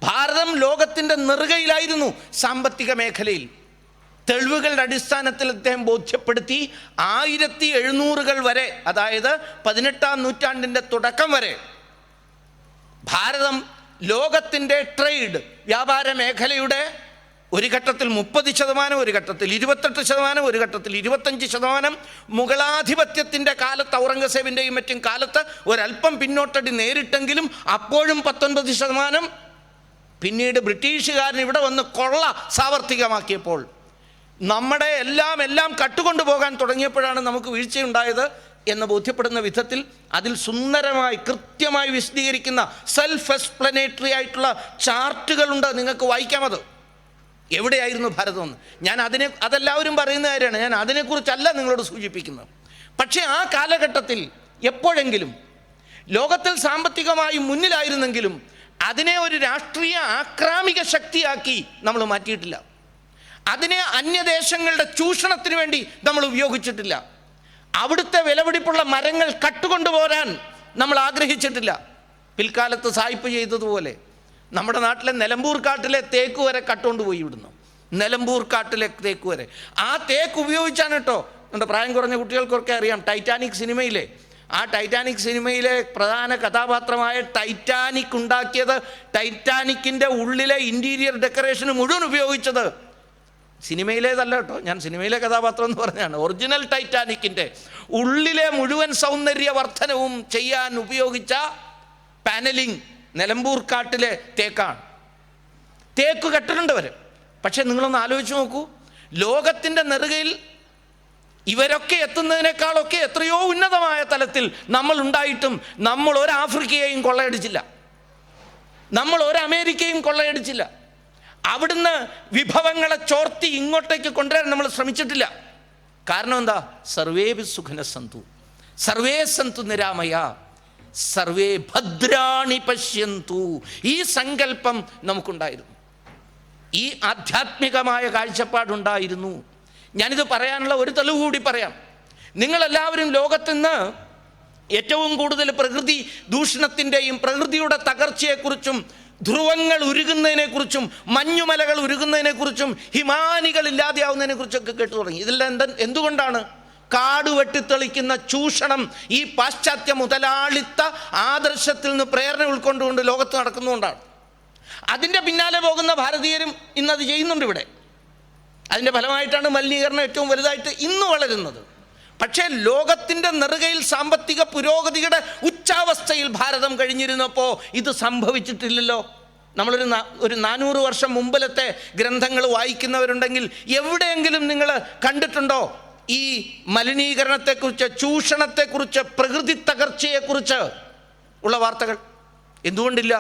Speaker 1: ഭാരതം ലോകത്തിൻ്റെ നെറുകയിലായിരുന്നു സാമ്പത്തിക മേഖലയിൽ. തെളിവുകളുടെ അടിസ്ഥാനത്തിൽ അദ്ദേഹം ബോധ്യപ്പെടുത്തി 1700-കൾ വരെ, അതായത് 18-ാം നൂറ്റാണ്ടിൻ്റെ തുടക്കം വരെ ഭാരതം ലോകത്തിൻ്റെ ട്രേഡ്, വ്യാപാര മേഖലയുടെ ഒരു ഘട്ടത്തിൽ 30%, ഒരു ഘട്ടത്തിൽ 28%, ഒരു ഘട്ടത്തിൽ 25%, മുഗളാധിപത്യത്തിൻ്റെ കാലത്ത്, ഔറംഗസേബിൻ്റെയും മറ്റും കാലത്ത് ഒരല്പം പിന്നോട്ടടി നേരിട്ടെങ്കിലും അപ്പോഴും 19%. പിന്നീട് ബ്രിട്ടീഷുകാരൻ ഇവിടെ വന്ന് കൊള്ള സാവർത്തികമാക്കിയപ്പോൾ, നമ്മുടെ എല്ലാം കട്ടുകൊണ്ടു പോകാൻ തുടങ്ങിയപ്പോഴാണ് നമുക്ക് വീഴ്ചയുണ്ടായത് എന്ന് ബോധ്യപ്പെടുന്ന വിധത്തിൽ അതിൽ സുന്ദരമായി കൃത്യമായി വിശദീകരിക്കുന്ന സെൽഫ് എക്സ്പ്ലനേറ്ററി ആയിട്ടുള്ള ചാർട്ടുകളുണ്ട്. നിങ്ങൾക്ക് വായിക്കാമത്. എവിടെയായിരുന്നു ഭാരതമെന്ന്. അതെല്ലാവരും പറയുന്ന കാര്യമാണ്. ഞാൻ അതിനെക്കുറിച്ചല്ല നിങ്ങളോട് സൂചിപ്പിക്കുന്നത്. പക്ഷേ ആ കാലഘട്ടത്തിൽ എപ്പോഴെങ്കിലും ലോകത്തിൽ സാമ്പത്തികമായി മുന്നിലായിരുന്നെങ്കിലും അതിനെ ഒരു രാഷ്ട്രീയ ആക്രാമിക ശക്തിയാക്കി നമ്മൾ മാറ്റിയിട്ടില്ല. അതിനെ അന്യദേശങ്ങളുടെ ചൂഷണത്തിന് വേണ്ടി നമ്മൾ ഉപയോഗിച്ചിട്ടില്ല. അവിടുത്തെ വിലപിടിപ്പുള്ള മരങ്ങൾ കട്ടുകൊണ്ടുപോരാൻ നമ്മൾ ആഗ്രഹിച്ചിട്ടില്ല. പിൽക്കാലത്ത് സായിപ്പ് ചെയ്തതുപോലെ നമ്മുടെ നാട്ടിലെ നിലമ്പൂർ കാട്ടിലെ തേക്ക് വരെ കട്ടുകൊണ്ടുപോയി വിടുന്നു. നിലമ്പൂർ കാട്ടിലെ തേക്ക് വരെ. ആ തേക്ക് ഉപയോഗിച്ചാണ് കേട്ടോ. നമ്മുടെ പ്രായം കുറഞ്ഞ കുട്ടികൾക്കൊക്കെ അറിയാം, ടൈറ്റാനിക് സിനിമയിലെ പ്രധാന കഥാപാത്രമായ ടൈറ്റാനിക് ഉണ്ടാക്കിയത്, ടൈറ്റാനിക്കിൻ്റെ ഉള്ളിലെ ഇൻറ്റീരിയർ ഡെക്കറേഷന് മുഴുവൻ ഉപയോഗിച്ചത് സിനിമയിലേതല്ല കേട്ടോ. ഞാൻ സിനിമയിലെ കഥാപാത്രം എന്ന് പറഞ്ഞാണ്. ഒറിജിനൽ ടൈറ്റാനിക്കിൻ്റെ ഉള്ളിലെ മുഴുവൻ സൗന്ദര്യവർദ്ധനവും ചെയ്യാൻ ഉപയോഗിച്ച പാനലിംഗ് നിലമ്പൂർ കാട്ടിലെ തേക്കാണ്. തേക്ക് കെട്ടിട്ടുണ്ട് വരെ. പക്ഷേ നിങ്ങളൊന്ന് ആലോചിച്ച് നോക്കൂ, ലോകത്തിൻ്റെ നെറുകയിൽ ഇവരൊക്കെ എത്തുന്നതിനേക്കാളൊക്കെ എത്രയോ ഉന്നതമായ തലത്തിൽ നമ്മൾ ഉണ്ടായിട്ടും നമ്മൾ ഒരു ആഫ്രിക്കയെയും കൊള്ളയടിച്ചില്ല, നമ്മൾ ഒരു അമേരിക്കയും കൊള്ളയടിച്ചില്ല. അവിടുന്ന് വിഭവങ്ങളെ ചോർത്തി ഇങ്ങോട്ടേക്ക് കൊണ്ടുവരാൻ നമ്മൾ ശ്രമിച്ചിട്ടില്ല. കാരണം എന്താ? സർവേ സുഖന സന്തു, സർവേ സന്തു നിരാമയ, സർവേ ഭദ്രാണി പശ്യന്തു. ഈ സങ്കല്പം നമുക്കുണ്ടായിരുന്നു, ഈ ആധ്യാത്മികമായ കാഴ്ചപ്പാടുണ്ടായിരുന്നു. ഞാനിത് പറയാനുള്ള ഒരു തെളിവ് കൂടി പറയാം. നിങ്ങളെല്ലാവരും ലോകത്തുനിന്ന് ഏറ്റവും കൂടുതൽ പ്രകൃതി ദൂഷണത്തിൻ്റെയും പ്രകൃതിയുടെ തകർച്ചയെക്കുറിച്ചും ധ്രുവങ്ങൾ ഉരുകുന്നതിനെക്കുറിച്ചും മഞ്ഞുമലകൾ ഉരുകുന്നതിനെക്കുറിച്ചും ഹിമാനികൾ ഇല്ലാതെയാവുന്നതിനെക്കുറിച്ചൊക്കെ കേട്ടു തുടങ്ങി. ഇതെല്ലാം എന്തുകൊണ്ടാണ്? കാട് വെട്ടിത്തെളിക്കുന്ന ചൂഷണം ഈ പാശ്ചാത്യ മുതലാളിത്ത ആദർശത്തിൽ നിന്ന് പ്രേരണ ഉൾക്കൊണ്ടുകൊണ്ട് ലോകത്ത് നടക്കുന്നതുകൊണ്ടാണ്. അതിൻ്റെ പിന്നാലെ പോകുന്ന ഭാരതീയരും ഇന്നത് ചെയ്യുന്നുണ്ട് ഇവിടെ. അതിൻ്റെ ഫലമായിട്ടാണ് മലിനീകരണം ഏറ്റവും വലുതായിട്ട് ഇന്ന് വളരുന്നത്. പക്ഷേ ലോകത്തിൻ്റെ നെറുകയിൽ സാമ്പത്തിക പുരോഗതിയുടെ ഉച്ചാവസ്ഥയിൽ ഭാരതം കഴിഞ്ഞിരുന്നപ്പോൾ ഇത് സംഭവിച്ചിട്ടില്ലല്ലോ. നമ്മളൊരു 400 വർഷം മുമ്പിലത്തെ ഗ്രന്ഥങ്ങൾ വായിക്കുന്നവരുണ്ടെങ്കിൽ എവിടെയെങ്കിലും നിങ്ങൾ കണ്ടിട്ടുണ്ടോ ഈ മലിനീകരണത്തെക്കുറിച്ച്, ചൂഷണത്തെക്കുറിച്ച്, പ്രകൃതി തകർച്ചയെക്കുറിച്ച് ഉള്ള വാർത്തകൾ? എന്തുകൊണ്ടില്ല?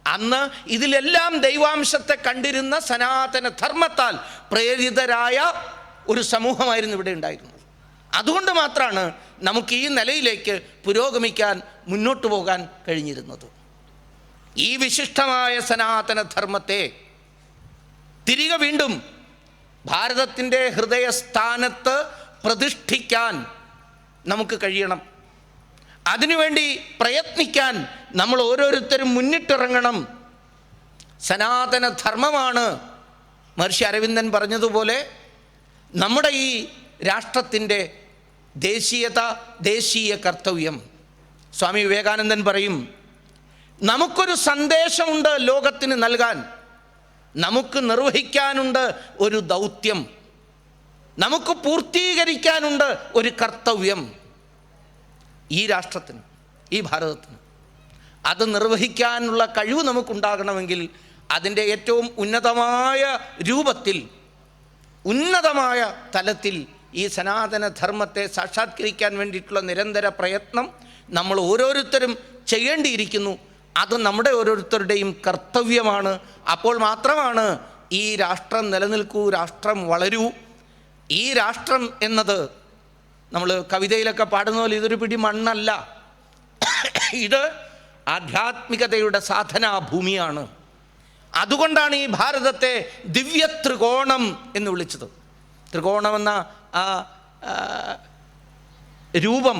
Speaker 1: അന്ന് ഇതിലെല്ലാം ദൈവാംശത്തെ കണ്ടിരുന്ന സനാതന ധർമ്മത്താൽ പ്രേരിതരായ ഒരു സമൂഹമായിരുന്നു ഇവിടെ ഉണ്ടായിരുന്നത്. അതുകൊണ്ട് മാത്രമാണ് നമുക്ക് ഈ നിലയിലേക്ക് പുരോഗമിക്കാൻ, മുന്നോട്ട് പോകാൻ കഴിഞ്ഞിരുന്നത്. ഈ വിശിഷ്ടമായ സനാതന ധർമ്മത്തെ തിരികെ വീണ്ടും ഭാരതത്തിൻ്റെ ഹൃദയസ്ഥാനത്ത് പ്രതിഷ്ഠിക്കാൻ നമുക്ക് കഴിയണം. അതിനുവേണ്ടി പ്രയത്നിക്കാൻ നമ്മൾ ഓരോരുത്തരും മുന്നിട്ടിറങ്ങണം. സനാതന ധർമ്മമാണ് മഹർഷി അരവിന്ദൻ പറഞ്ഞതുപോലെ നമ്മുടെ ഈ രാഷ്ട്രത്തിൻ്റെ ദേശീയത, ദേശീയ കർത്തവ്യം. സ്വാമി വിവേകാനന്ദൻ പറയും, നമുക്കൊരു സന്ദേശമുണ്ട് ലോകത്തിന് നൽകാൻ, നമുക്ക് നിർവഹിക്കാനുണ്ട് ഒരു ദൗത്യം, നമുക്ക് പൂർത്തീകരിക്കാനുണ്ട് ഒരു കർത്തവ്യം. ഈ രാഷ്ട്രത്തിന്, ഈ ഭാരതത്തിന് അത് നിർവഹിക്കാനുള്ള കഴിവ് നമുക്കുണ്ടാകണമെങ്കിൽ അതിൻ്റെ ഏറ്റവും ഉന്നതമായ രൂപത്തിൽ, ഉന്നതമായ തലത്തിൽ ഈ സനാതന ധർമ്മത്തെ സാക്ഷാത്കരിക്കാൻ വേണ്ടിയിട്ടുള്ള നിരന്തര പ്രയത്നം നമ്മൾ ഓരോരുത്തരും ചെയ്യേണ്ടിയിരിക്കുന്നു. അത് നമ്മുടെ ഓരോരുത്തരുടെയും കർത്തവ്യമാണ്. അപ്പോൾ മാത്രമാണ് ഈ രാഷ്ട്രം നിലനിൽക്കൂ, രാഷ്ട്രം വളരൂ. ഈ രാഷ്ട്രം എന്നത് നമ്മൾ കവിതയിലൊക്കെ പാടുന്ന പോലെ ഇതൊരു പിടി മണ്ണല്ല, ഇത് ആധ്യാത്മികതയുടെ സാധനാഭൂമിയാണ്. അതുകൊണ്ടാണ് ഈ ഭാരതത്തെ ദിവ്യ ത്രികോണം എന്ന് വിളിച്ചത്. ത്രികോണമെന്ന ആ രൂപം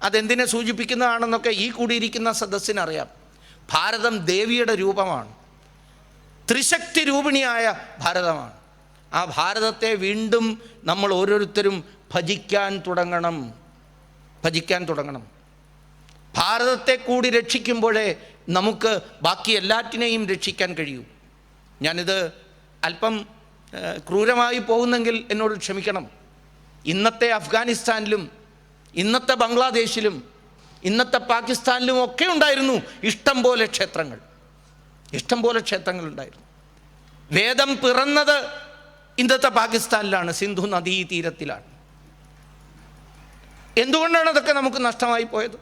Speaker 1: അതെന്തിനെ സൂചിപ്പിക്കുന്നതാണെന്നൊക്കെ ഈ കൂടിയിരിക്കുന്ന സദസ്സിനറിയാം. ഭാരതം ദേവിയുടെ രൂപമാണ്, ത്രിശക്തി രൂപിണിയായ ഭാരതമാണ്. ആ ഭാരതത്തെ വീണ്ടും നമ്മൾ ഓരോരുത്തരും ഭജിക്കാൻ തുടങ്ങണം. ഭാരതത്തെ കൂടി രക്ഷിക്കുമ്പോഴേ നമുക്ക് ബാക്കി എല്ലാറ്റിനെയും രക്ഷിക്കാൻ കഴിയൂ. ഞാനിത് അല്പം ക്രൂരമായി പോകുന്നെങ്കിൽ എന്നോട് ക്ഷമിക്കണം. ഇന്നത്തെ അഫ്ഗാനിസ്ഥാനിലും ഇന്നത്തെ ബംഗ്ലാദേശിലും ഇന്നത്തെ പാകിസ്ഥാനിലും ഒക്കെ ഉണ്ടായിരുന്നു ഇഷ്ടം പോലെ ക്ഷേത്രങ്ങളുണ്ടായിരുന്നു. വേദം പിറന്നത് ഇന്നത്തെ പാകിസ്ഥാനിലാണ്, സിന്ധു നദീതീരത്തിലാണ്. എന്തുകൊണ്ടാണ് അതൊക്കെ നമുക്ക് നഷ്ടമായി പോയത്?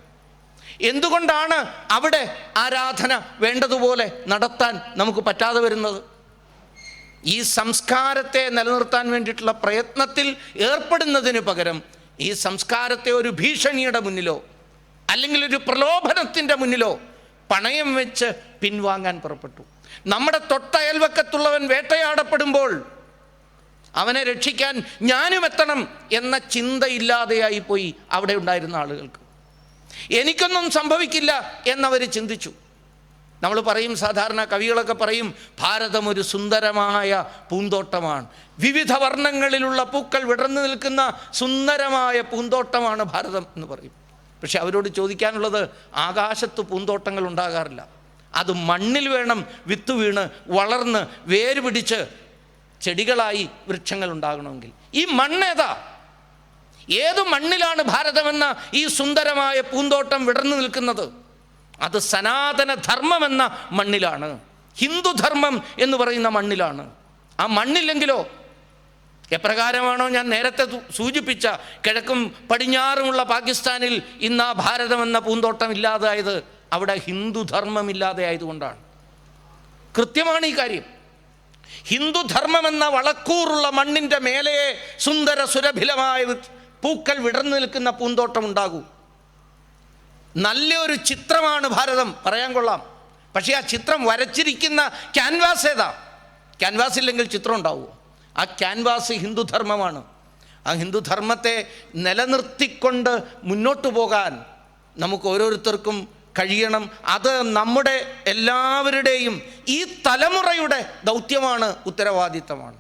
Speaker 1: എന്തുകൊണ്ടാണ് അവിടെ ആരാധന വേണ്ടതുപോലെ നടത്താൻ നമുക്ക് പറ്റാതെ വരുന്നത്? ഈ സംസ്കാരത്തെ നിലനിർത്താൻ വേണ്ടിയിട്ടുള്ള പ്രയത്നത്തിൽ ഏർപ്പെടുന്നതിന് പകരം ഈ സംസ്കാരത്തെ ഒരു ഭീഷണിയുടെ മുന്നിലോ അല്ലെങ്കിൽ ഒരു പ്രലോഭനത്തിൻ്റെ മുന്നിലോ പണയം വെച്ച് പിൻവാങ്ങാൻ പുറപ്പെട്ടു. നമ്മുടെ തൊട്ടയൽവക്കത്തുള്ളവൻ വേട്ടയാടപ്പെടുമ്പോൾ അവനെ രക്ഷിക്കാൻ ഞാനും എത്തണം എന്ന ചിന്തയില്ലാതെയായി പോയി അവിടെ ഉണ്ടായിരുന്ന ആളുകൾക്ക്. എനിക്കൊന്നും സംഭവിക്കില്ല എന്നവർ ചിന്തിച്ചു. നമ്മൾ പറയും, സാധാരണ കവികളൊക്കെ പറയും, ഭാരതം ഒരു സുന്ദരമായ പൂന്തോട്ടമാണ്, വിവിധ വർണ്ണങ്ങളിലുള്ള പൂക്കൾ വിടർന്നു നിൽക്കുന്ന സുന്ദരമായ പൂന്തോട്ടമാണ് ഭാരതം എന്ന് പറയും. പക്ഷെ അവരോട് ചോദിക്കാനുള്ളത്, ആകാശത്ത് പൂന്തോട്ടങ്ങൾ ഉണ്ടാകാറില്ല. അത് മണ്ണിൽ വേണം വിത്ത് വീണ് വളർന്ന് വേര് പിടിച്ച് ചെടികളായി വൃക്ഷങ്ങൾ ഉണ്ടാകണമെങ്കിൽ. ഈ മണ്ണേതാ? ഏതു മണ്ണിലാണ് ഭാരതമെന്ന ഈ സുന്ദരമായ പൂന്തോട്ടം വിടർന്നു നിൽക്കുന്നത്? അത് സനാതന ധർമ്മമെന്ന മണ്ണിലാണ്, ഹിന്ദുധർമ്മം എന്ന് പറയുന്ന മണ്ണിലാണ്. ആ മണ്ണില്ലെങ്കിലോ എപ്രകാരമാണോ ഞാൻ നേരത്തെ സൂചിപ്പിച്ച കിഴക്കും പടിഞ്ഞാറുമുള്ള പാകിസ്ഥാനിൽ ഇന്ന് ആ ഭാരതമെന്ന പൂന്തോട്ടം ഇല്ലാതായത് അവിടെ ഹിന്ദുധർമ്മം ഇല്ലാതെ ആയതുകൊണ്ടാണ്. കൃത്യമാണ് ഈ കാര്യം. ഹിന്ദുധർമ്മമെന്ന വളക്കൂറുള്ള മണ്ണിൻ്റെ മേലെ സുന്ദര സുരഭിലമായ പൂക്കൾ വിടർന്നു നിൽക്കുന്ന പൂന്തോട്ടം ഉണ്ടാകൂ. നല്ലൊരു ചിത്രമാണ് ഭാരതം, പറയാൻ കൊള്ളാം. പക്ഷേ ആ ചിത്രം വരച്ചിരിക്കുന്ന ക്യാൻവാസ് ഏതാ? ക്യാൻവാസ് ഇല്ലെങ്കിൽ ചിത്രം ഉണ്ടാവുമോ? ആ ക്യാൻവാസ് ഹിന്ദുധർമ്മമാണ്. ആ ഹിന്ദുധർമ്മത്തെ നിലനിർത്തിക്കൊണ്ട് മുന്നോട്ട് പോകാൻ നമുക്ക് ഓരോരുത്തർക്കും കഴിയണം. അത് നമ്മുടെ എല്ലാവരുടെയും ഈ തലമുറയുടെ ദൗത്യമാണ്, ഉത്തരവാദിത്തമാണ്.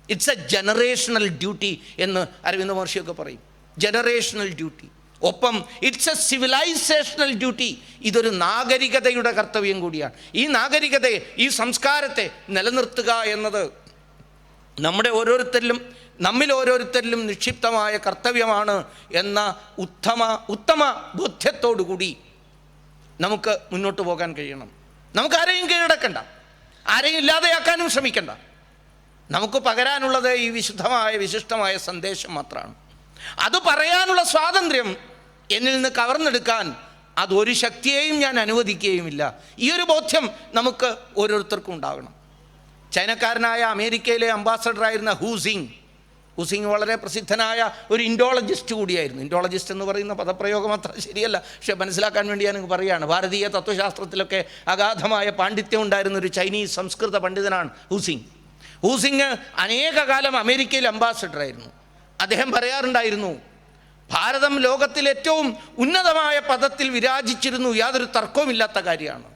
Speaker 1: ഇറ്റ്സ് എ ജനറേഷണൽ ഡ്യൂട്ടി എന്ന് അരവിന്ദ മഹർഷിയൊക്കെ പറയും. Generational duty. ഒപ്പം ഇറ്റ്സ് എ സിവിലൈസേഷണൽ ഡ്യൂട്ടി. ഇതൊരു നാഗരികതയുടെ കർത്തവ്യം കൂടിയാണ്. ഈ നാഗരികതയെ, ഈ സംസ്കാരത്തെ നിലനിർത്തുക എന്നത് നമ്മുടെ നമ്മിൽ ഓരോരുത്തരിലും നിക്ഷിപ്തമായ കർത്തവ്യമാണ് എന്ന ഉത്തമ ബോധ്യത്തോടു കൂടി നമുക്ക് മുന്നോട്ട് പോകാൻ കഴിയണം. നമുക്ക് ആരെയും കീഴടക്കണ്ട, ആരെയും ഇല്ലാതെയാക്കാനും ശ്രമിക്കണ്ട. നമുക്ക് പകരാനുള്ളത് ഈ വിശിഷ്ടമായ സന്ദേശം മാത്രമാണ്. അത് പറയാനുള്ള സ്വാതന്ത്ര്യം എന്നിൽ നിന്ന് കവർന്നെടുക്കാൻ അതൊരു ശക്തിയെയും ഞാൻ അനുവദിക്കുകയുമില്ല. ഈ ഒരു ബോധ്യം നമുക്ക് ഓരോരുത്തർക്കും ഉണ്ടാകണം. ചൈനക്കാരനായ അമേരിക്കയിലെ അംബാസഡറായിരുന്ന ഹൂസിങ് വളരെ പ്രസിദ്ധനായ ഒരു ഇൻഡോളജിസ്റ്റ് കൂടിയായിരുന്നു. ഇൻഡോളജിസ്റ്റ് എന്ന് പറയുന്ന പദപ്രയോഗം അത്ര ശരിയല്ല, പക്ഷെ മനസ്സിലാക്കാൻ വേണ്ടി ഞാൻ പറയുകയാണ്. ഭാരതീയ തത്വശാസ്ത്രത്തിലൊക്കെ അഗാധമായ പാണ്ഡിത്യം ഉണ്ടായിരുന്ന ഒരു ചൈനീസ് സംസ്കൃത പണ്ഡിതനാണ് ഹൂസിങ് അനേക കാലം അമേരിക്കയിൽ അംബാസഡറായിരുന്നു. അദ്ദേഹം പറയാറുണ്ടായിരുന്നു, ഭാരതം ലോകത്തിൽ ഏറ്റവും ഉന്നതമായ പദത്തിൽ വിരാജിച്ചിരുന്നു, യാതൊരു തർക്കവുമില്ലാത്ത കാര്യമാണ്.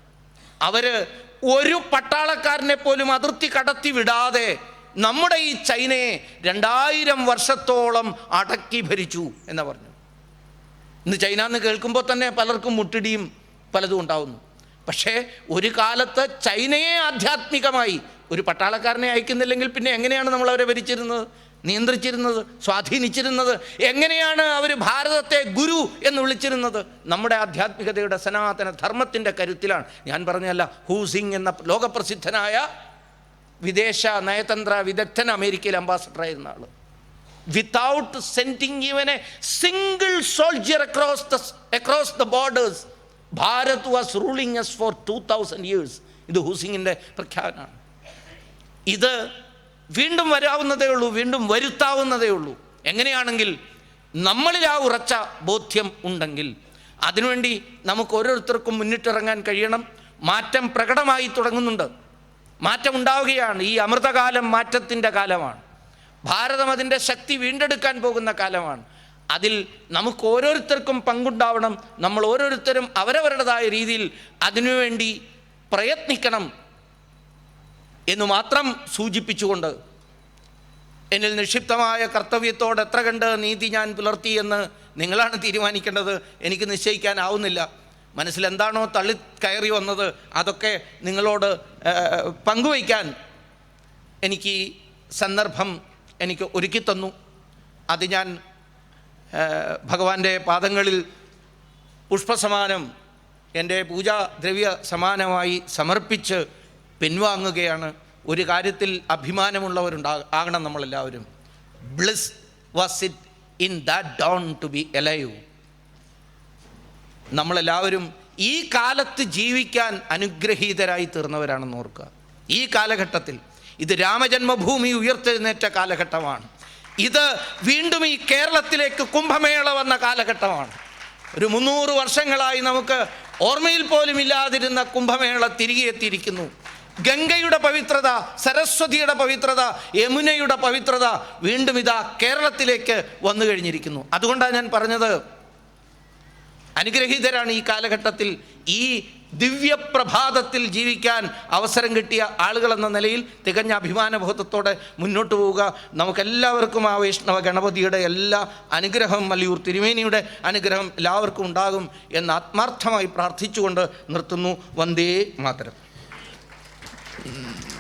Speaker 1: അവർ ഒരു പട്ടാളക്കാരനെ പോലും അതിർത്തി കടത്തി വിടാതെ നമ്മുടെ ഈ ചൈനയെ 2000 വർഷത്തോളം അടക്കി ഭരിച്ചു എന്ന് പറഞ്ഞു. ഇന്ന് ചൈന എന്ന് കേൾക്കുമ്പോൾ തന്നെ പലർക്കും മുട്ടിടിയും പലതും ഉണ്ടാവുന്നു. പക്ഷേ ഒരു കാലത്ത് ചൈനയെ ആധ്യാത്മികമായി, ഒരു പട്ടാളക്കാരനെ അയക്കുന്നില്ലെങ്കിൽ പിന്നെ എങ്ങനെയാണ് നമ്മൾ അവരെ ഭരിച്ചിരുന്നത്, നിയന്ത്രിച്ചിരുന്നത്, സ്വാധീനിച്ചിരുന്നത്? എങ്ങനെയാണ് അവർ ഭാരതത്തെ ഗുരു എന്ന് വിളിച്ചിരുന്നത്? നമ്മുടെ ആധ്യാത്മികതയുടെ സനാതന ധർമ്മത്തിൻ്റെ കരുത്തിലാണ്. ഞാൻ പറഞ്ഞല്ല, ഹൂസിങ് എന്ന ലോകപ്രസിദ്ധനായ വിദേശ നയതന്ത്ര വിദഗ്ധൻ അമേരിക്കയിൽ അംബാസഡറായിരുന്ന ആൾ, without sending even a single soldier across the borders, Bharat was ruling us for 2000 years. ഇത് ഹൂസിങ്ങിൻ്റെ പ്രഖ്യാപനമാണ്. ഇത് വീണ്ടും വരാവുന്നതേ ഉള്ളൂ, വീണ്ടും വരുത്താവുന്നതേ ഉള്ളൂ. എങ്ങനെയാണെങ്കിൽ നമ്മളിൽ ആ ഉറച്ച ബോധ്യം ഉണ്ടെങ്കിൽ. അതിനുവേണ്ടി നമുക്ക് ഓരോരുത്തർക്കും മുന്നിട്ടിറങ്ങാൻ കഴിയണം. മാറ്റം പ്രകടമായി തുടങ്ങുന്നുണ്ട്, മാറ്റം ഉണ്ടാവുകയാണ്. ഈ അമൃതകാലം മാറ്റത്തിൻ്റെ കാലമാണ്. ഭാരതം അതിൻ്റെ ശക്തി വീണ്ടെടുക്കാൻ പോകുന്ന കാലമാണ്. അതിൽ നമുക്ക് ഓരോരുത്തർക്കും പങ്കുണ്ടാവണം. നമ്മൾ ഓരോരുത്തരും അവരവരുടേതായ രീതിയിൽ അതിനുവേണ്ടി പ്രയത്നിക്കണം എന്ന് മാത്രം സൂചിപ്പിച്ചുകൊണ്ട്, എന്നിൽ നിക്ഷിപ്തമായ കർത്തവ്യത്തോട് എത്ര കണ്ട് നീതി ഞാൻ പുലർത്തി എന്ന് നിങ്ങളാണ് തീരുമാനിക്കേണ്ടത്. എനിക്ക് നിശ്ചയിക്കാനാവുന്നില്ല. മനസ്സിലെന്താണോ തള്ളിക്കയറി വന്നത് അതൊക്കെ നിങ്ങളോട് പങ്കുവയ്ക്കാൻ എനിക്ക് സന്ദർഭം എനിക്ക് ഒരുക്കി തന്നു. അത് ഞാൻ ഭഗവാന്റെ പാദങ്ങളിൽ പുഷ്പസമാനം, എൻ്റെ പൂജാദ്രവ്യ സമാനമായി സമർപ്പിച്ച് പിൻവാങ്ങുകയാണ്. ഒരു കാര്യത്തിൽ അഭിമാനമുള്ളവരുണ്ടാകണം നമ്മളെല്ലാവരും. Bliss was it in that dawn to be alive. നമ്മളെല്ലാവരും ഈ കാലത്ത് ജീവിക്കാൻ അനുഗ്രഹീതരായി തീർന്നവരാണെന്ന് ഓർക്കുക. ഈ കാലഘട്ടത്തിൽ ഇത് രാമജന്മഭൂമി ഉയർത്തെഴുന്നേറ്റ കാലഘട്ടമാണ്. ഇത് വീണ്ടും ഈ കേരളത്തിലേക്ക് കുംഭമേള വന്ന കാലഘട്ടമാണ്. ഒരു 300 വർഷങ്ങളായി നമുക്ക് ഓർമ്മയിൽ പോലും ഇല്ലാതിരുന്ന കുംഭമേള തിരികെ എത്തിയിരിക്കുന്നു. ഗംഗയുടെ പവിത്രത, സരസ്വതിയുടെ പവിത്രത, യമുനയുടെ പവിത്രത വീണ്ടും ഇതാ കേരളത്തിലേക്ക് വന്നു കഴിഞ്ഞിരിക്കുന്നു. അതുകൊണ്ടാണ് ഞാൻ പറഞ്ഞത്, അനുഗ്രഹീതരാണ് ഈ കാലഘട്ടത്തിൽ ഈ ദിവ്യപ്രഭാതത്തിൽ ജീവിക്കാൻ അവസരം കിട്ടിയ ആളുകളെന്ന നിലയിൽ തികഞ്ഞ അഭിമാനബോധത്തോടെ മുന്നോട്ട് പോവുക. നമുക്കെല്ലാവർക്കും ആ വൈഷ്ണവ ഗണപതിയുടെ എല്ലാ അനുഗ്രഹം, മല്ലിയൂർ തിരുമേനിയുടെ അനുഗ്രഹം എല്ലാവർക്കും ഉണ്ടാകും എന്ന് ആത്മാർത്ഥമായി പ്രാർത്ഥിച്ചുകൊണ്ട് നിർത്തുന്നു. വന്ദേ മാതരം.